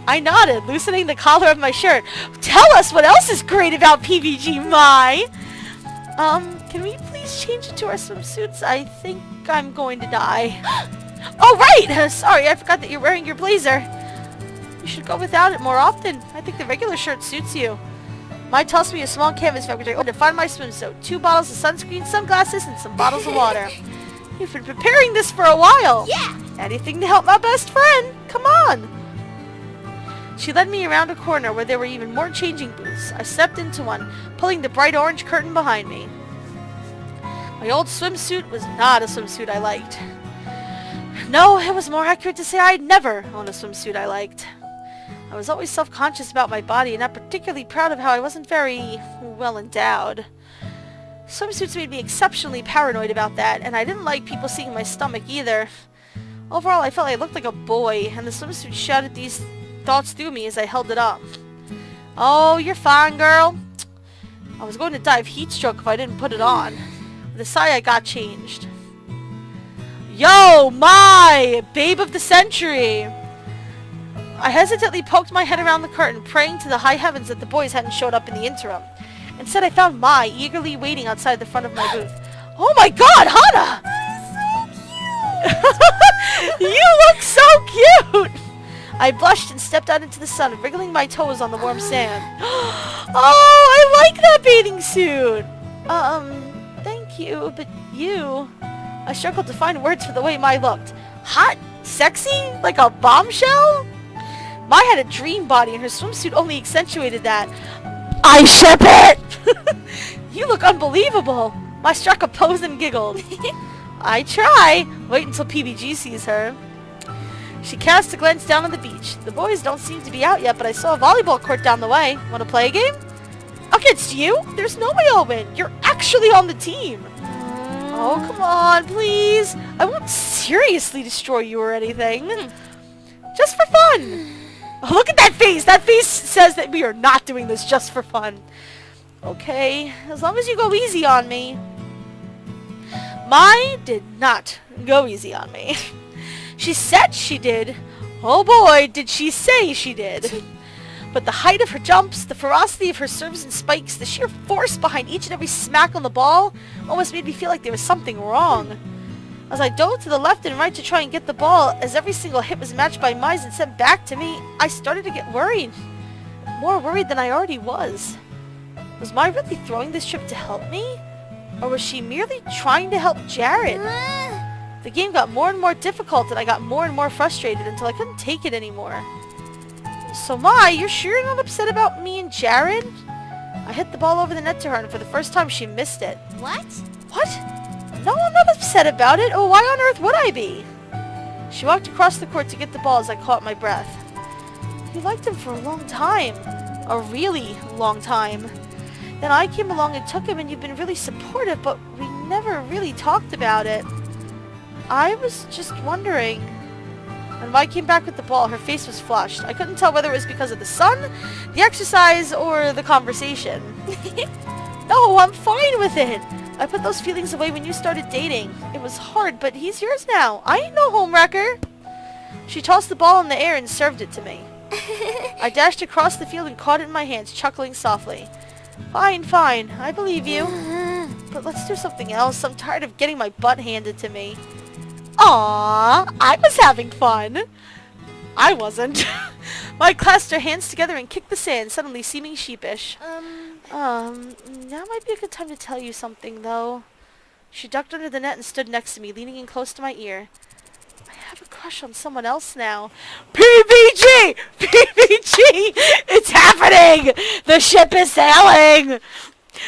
I nodded, loosening the collar of my shirt. Tell us what else is great about PBG, Mai. Can we please change into our swimsuits? I think I'm going to die. Oh, right! Sorry, I forgot that you're wearing your blazer. You should go without it more often. I think the regular shirt suits you. Mai tossed me a small canvas bag which I opened to find my swimsuit. 2 bottles of sunscreen, sunglasses, and some bottles of water. You've been preparing this for a while. Yeah! Anything to help my best friend. Come on. She led me around a corner where there were even more changing booths. I stepped into one, pulling the bright orange curtain behind me. My old swimsuit was not a swimsuit I liked. No, it was more accurate to say I'd never owned a swimsuit I liked. I was always self-conscious about my body and not particularly proud of how I wasn't very well endowed. Swimsuits made me exceptionally paranoid about that, and I didn't like people seeing my stomach either. Overall, I felt I looked like a boy, and the swimsuit shouted these thoughts through me as I held it up. Oh, you're fine, girl. I was going to die of heat stroke if I didn't put it on. With a sigh, I got changed. Yo, Mai! Babe of the century! I hesitantly poked my head around the curtain, praying to the high heavens that the boys hadn't showed up in the interim. Instead, I found Mai eagerly waiting outside the front of my booth. Oh my god, Hana! You look so cute! I blushed and stepped out into the sun, wriggling my toes on the warm sand. Oh, I like that bathing suit! Thank you, but you... I struggled to find words for the way Mai looked. Hot? Sexy? Like a bombshell? Mai had a dream body and her swimsuit only accentuated that. I ship it! You look unbelievable! Mai struck a pose and giggled. I try. Wait until PBG sees her. She cast a glance down on the beach. The boys don't seem to be out yet, but I saw a volleyball court down the way. Want to play a game? Against you? There's no way I'll win. You're actually on the team. Oh, come on, please. I won't seriously destroy you or anything. Just for fun. Oh, look at that face. That face says that we are not doing this just for fun. Okay, as long as you go easy on me. Mai did not go easy on me. She said she did. Oh boy, did she say she did. But the height of her jumps, the ferocity of her serves and spikes, the sheer force behind each and every smack on the ball almost made me feel like there was something wrong. As I dove to the left and right to try and get the ball, as every single hit was matched by Mai's and sent back to me, I started to get worried. More worried than I already was. Was Mai really throwing this trip to help me? Or was she merely trying to help Jared? The game got more and more difficult and I got more and more frustrated until I couldn't take it anymore. So Mai, you're sure you're not upset about me and Jared? I hit the ball over the net to her and for the first time she missed it. What? What? No, I'm not upset about it. Oh, why on earth would I be? She walked across the court to get the ball as I caught my breath. You liked him for a long time. A really long time. Then I came along and took him and you've been really supportive, but we never really talked about it. I was just wondering. When Mai came back with the ball, her face was flushed. I couldn't tell whether it was because of the sun, the exercise, or the conversation. No, I'm fine with it. I put those feelings away when you started dating. It was hard, but he's yours now. I ain't no homewrecker. She tossed the ball in the air and served it to me. I dashed across the field and caught it in my hands, chuckling softly. Fine, fine. I believe you. But let's do something else. I'm tired of getting my butt handed to me. Aww, I was having fun. I wasn't. Mai clasped her hands together and kicked the sand, suddenly seeming sheepish. Now might be a good time to tell you something, though. She ducked under the net and stood next to me, leaning in close to my ear. I have a crush on someone else now. PBG! PBG! It's happening! The ship is sailing!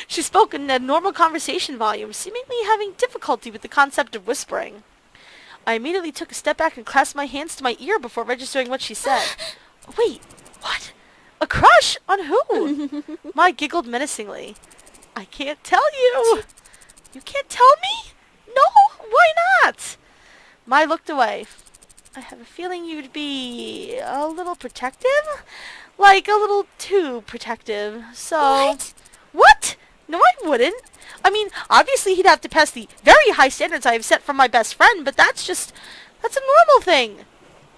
She spoke in a normal conversation volume, seemingly having difficulty with the concept of whispering. I immediately took a step back and clasped my hands to my ear before registering what she said. Wait, what? A crush? On who? Mai giggled menacingly. I can't tell you. You can't tell me? No, why not? Mai looked away. I have a feeling you'd be a little protective? Like a little too protective, so... What? What? No, I wouldn't. I mean, obviously he'd have to pass the very high standards I have set for my best friend, but that's a normal thing.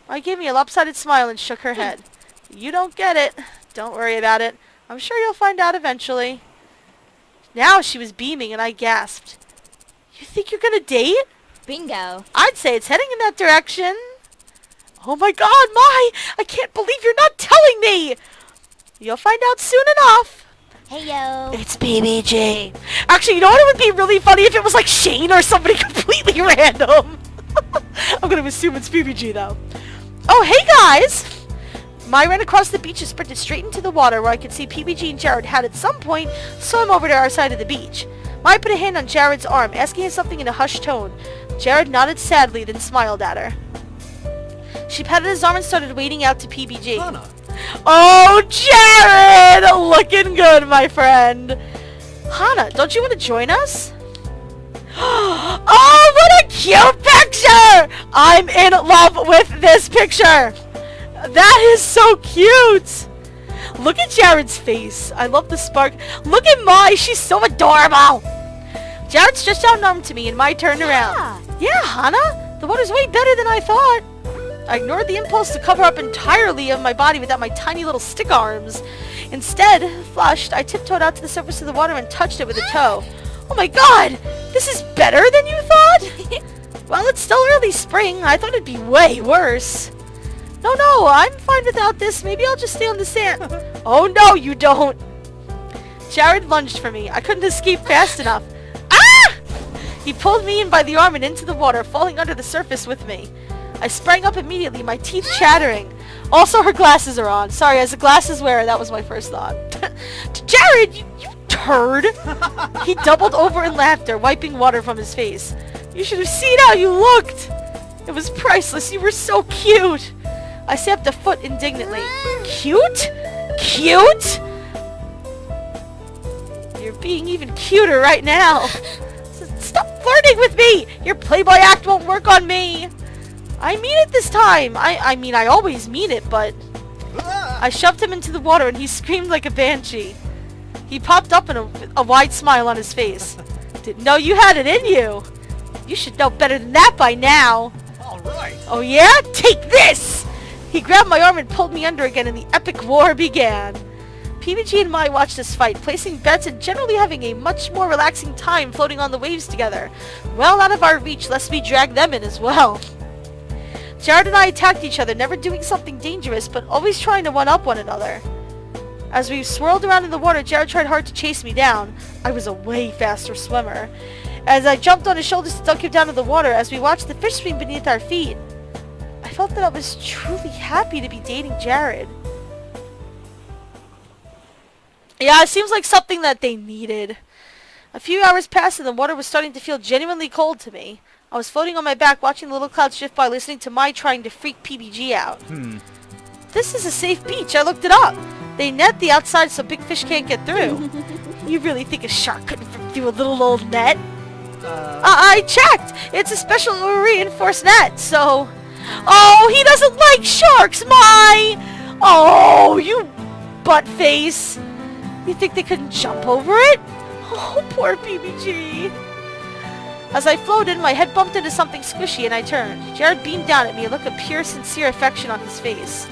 Mai gave me a lopsided smile and shook her head. You don't get it. Don't worry about it. I'm sure you'll find out eventually. Now she was beaming and I gasped. You think you're gonna date? Bingo. I'd say it's heading in that direction. Oh my god, Mai! I can't believe you're not telling me! You'll find out soon enough. Hey yo. It's PBG. Actually, you know what? It would be really funny if it was like Shane or somebody completely random. I'm gonna assume it's PBG though. Oh, hey guys! Mai ran across the beach and sprinted straight into the water where I could see PBG and Jared had at some point swum over to our side of the beach. Mai put a hand on Jared's arm, asking him something in a hushed tone. Jared nodded sadly, then smiled at her. She patted his arm and started wading out to PBG. Hana. Oh, Jared! Looking good, my friend. Hana, don't you want to join us? Oh, what a cute picture! I'm in love with this picture. That is so cute. Look at Jared's face. I love the spark. Look at Mai. She's so adorable. Jared stretched out an arm to me and Mai turned around. Yeah, Hana. The water's way better than I thought. I ignored the impulse to cover up entirely of my body without my tiny little stick arms. Instead, flushed, I tiptoed out to the surface of the water and touched it with a toe. Oh my god! This is better than you thought? Well, it's still early spring. I thought it'd be way worse. No, I'm fine without this. Maybe I'll just stay on the sand. Oh no, you don't. Jared lunged for me. I couldn't escape fast enough. Ah! He pulled me in by the arm and into the water, falling under the surface with me. I sprang up immediately, my teeth chattering. Also, her glasses are on. Sorry, as a glasses wearer, that was my first thought. Jared, you turd! He doubled over in laughter, wiping water from his face. You should have seen how you looked! It was priceless. You were so cute! I stamped a foot indignantly. Cute? Cute? You're being even cuter right now. Stop flirting with me! Your Playboy act won't work on me! I mean it this time! I mean, I always mean it, but... I shoved him into the water and he screamed like a banshee. He popped up in a wide smile on his face. Didn't know you had it in you! You should know better than that by now! Alright! Oh yeah? Take this! He grabbed my arm and pulled me under again and the epic war began. PBG and Mai watched us fight, placing bets and generally having a much more relaxing time floating on the waves together. Well out of our reach lest we drag them in as well. Jared and I attacked each other, never doing something dangerous, but always trying to one-up one another. As we swirled around in the water, Jared tried hard to chase me down. I was a way faster swimmer. As I jumped on his shoulders to dunk him down in the water as we watched the fish swim beneath our feet. I felt that I was truly happy to be dating Jared. Yeah, it seems like something that they needed. A few hours passed and the water was starting to feel genuinely cold to me. I was floating on my back watching the little clouds drift by, listening to Mai trying to freak PBG out. This is a safe beach. I looked it up. They net the outside so big fish can't get through. You really think a shark couldn't fit through a little old net? I checked. It's a special reinforced net, so... Oh, he doesn't like sharks, Mai! Oh, you butt face. You think they couldn't jump over it? Oh, poor PBG. As I floated, my head bumped into something squishy and I turned. Jared beamed down at me, a look of pure, sincere affection on his face.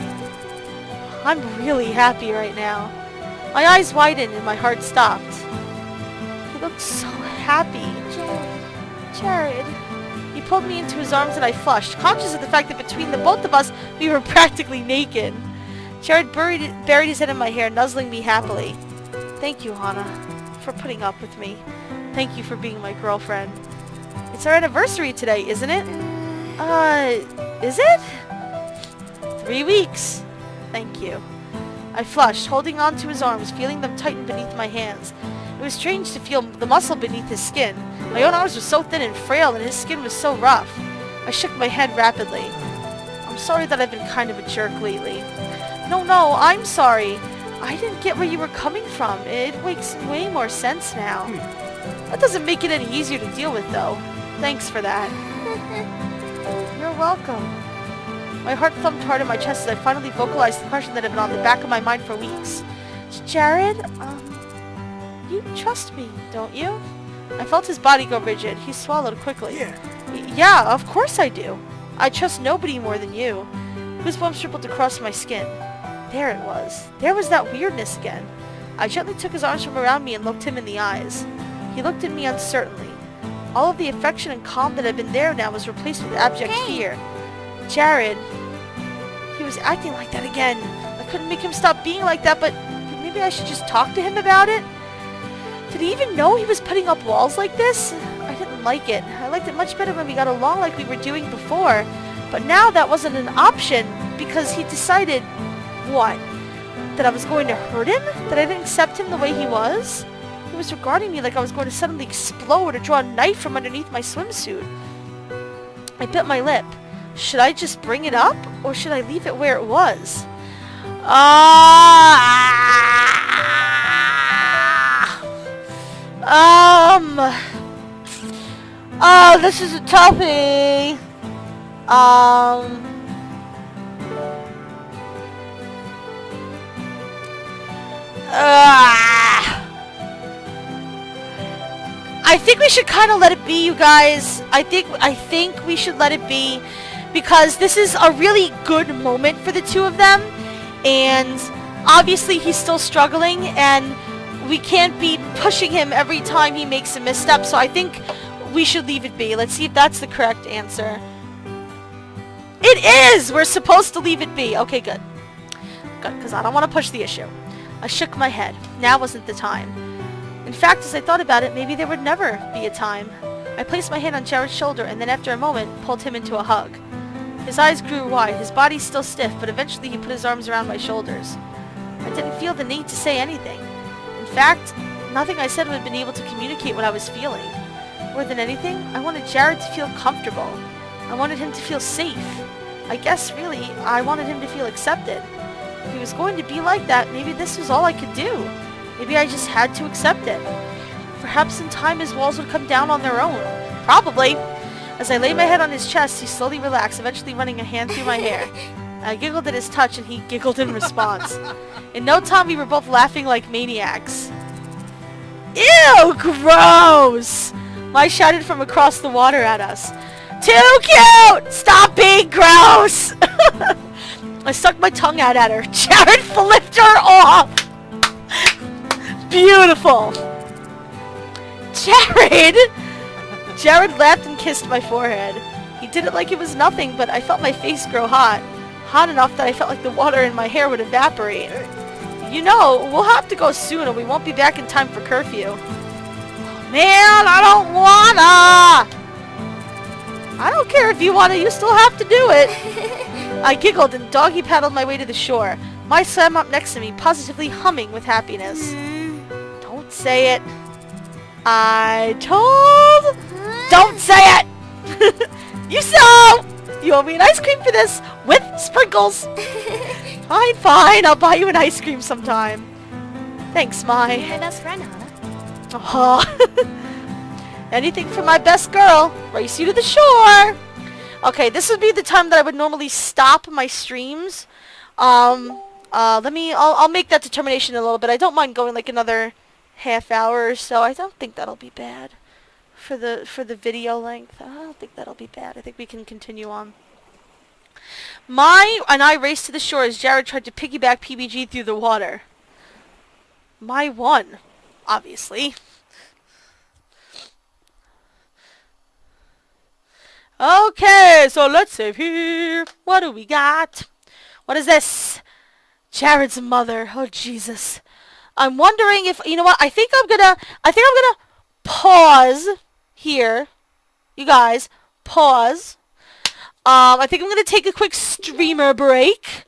I'm really happy right now. My eyes widened and my heart stopped. He looked so happy. Jared. He pulled me into his arms and I flushed, conscious of the fact that between the both of us, we were practically naked. Jared buried his head in my hair, nuzzling me happily. Thank you, Hana, for putting up with me. Thank you for being my girlfriend. It's our anniversary today, isn't it? Is it? 3 weeks. Thank you. I flushed, holding on to his arms, feeling them tighten beneath my hands. It was strange to feel the muscle beneath his skin. My own arms were so thin and frail, and his skin was so rough. I shook my head rapidly. I'm sorry that I've been kind of a jerk lately. No, I'm sorry. I didn't get where you were coming from. It makes way more sense now. That doesn't make it any easier to deal with, though. Thanks for that. You're welcome. My heart thumped hard in my chest as I finally vocalized the question that had been on the back of my mind for weeks. Jared, you trust me, don't you? I felt his body go rigid. He swallowed quickly. Yeah, of course I do. I trust nobody more than you. Goosebumps rippled across my skin. There it was. There was that weirdness again. I gently took his arms from around me and looked him in the eyes. He looked at me uncertainly. All of the affection and calm that had been there now was replaced with abject fear. Jared, he was acting like that again. I couldn't make him stop being like that, but maybe I should just talk to him about it? Did he even know he was putting up walls like this? I didn't like it. I liked it much better when we got along like we were doing before. But now that wasn't an option because he decided, what? That I was going to hurt him? That I didn't accept him the way he was? He was regarding me like I was going to suddenly explode or draw a knife from underneath my swimsuit. I bit my lip. Should I just bring it up, or should I leave it where it was? Oh, this is a toughie. I think we should kind of let it be, you guys. I think we should let it be because this is a really good moment for the two of them, and obviously he's still struggling, and we can't be pushing him every time he makes a misstep, so I think we should leave it be. Let's see if that's the correct answer. It is! We're supposed to leave it be. Okay, good. Good, because I don't want to push the issue. I shook my head. Now wasn't the time. In fact, as I thought about it, maybe there would never be a time. I placed my hand on Jared's shoulder and then after a moment, pulled him into a hug. His eyes grew wide, his body still stiff, but eventually he put his arms around my shoulders. I didn't feel the need to say anything. In fact, nothing I said would have been able to communicate what I was feeling. More than anything, I wanted Jared to feel comfortable. I wanted him to feel safe. I guess, really, I wanted him to feel accepted. If he was going to be like that, maybe this was all I could do. Maybe I just had to accept it. Perhaps in time his walls would come down on their own. Probably. As I laid my head on his chest, he slowly relaxed, eventually running a hand through my hair. I giggled at his touch and he giggled in response. In no time we were both laughing like maniacs. Ew, gross! I shouted from across the water at us. Too cute! Stop being gross! I stuck my tongue out at her. Jared flipped her off! Beautiful! Jared! Jared laughed and kissed my forehead. He did it like it was nothing, but I felt my face grow hot. Hot enough that I felt like the water in my hair would evaporate. You know, we'll have to go soon or we won't be back in time for curfew. Man, I don't wanna! I don't care if you wanna, you still have to do it. I giggled and doggy paddled my way to the shore. Mai swam up next to me, positively humming with happiness. Don't say it. I told... Don't say it! You saw! You owe me an ice cream for this, with sprinkles. Fine, fine, I'll buy you an ice cream sometime. Thanks, Mai. You're my best friend, Hana. Anything for my best girl. Race you to the shore. Okay, this would be the time that I would normally stop my streams. I'll make that determination in a little bit. I don't mind going like another half hour or so. I don't think that'll be bad for the video length. I don't think that'll be bad. I think we can continue on. Mai and I raced to the shore as Jared tried to piggyback PBG through the water. Mai won, obviously. Okay, so let's save here. What do we got? What is this? Jared's mother. Oh, Jesus. I'm wondering if, you know what, I think I'm gonna pause here. You guys, pause. I think I'm gonna take a quick streamer break.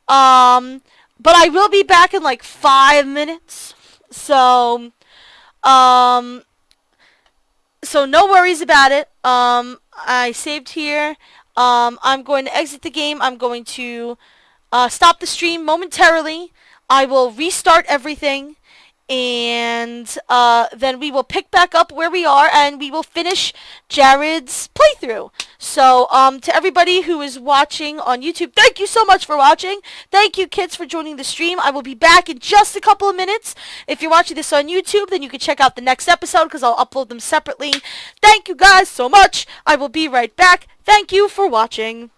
But I will be back in like 5 minutes. So no worries about it. I saved here. I'm going to exit the game. I'm going to stop the stream momentarily. I will restart everything, and then we will pick back up where we are, and we will finish Jared's playthrough. So, to everybody who is watching on YouTube, thank you so much for watching. Thank you, kids, for joining the stream. I will be back in just a couple of minutes. If you're watching this on YouTube, then you can check out the next episode, because I'll upload them separately. Thank you guys so much. I will be right back. Thank you for watching.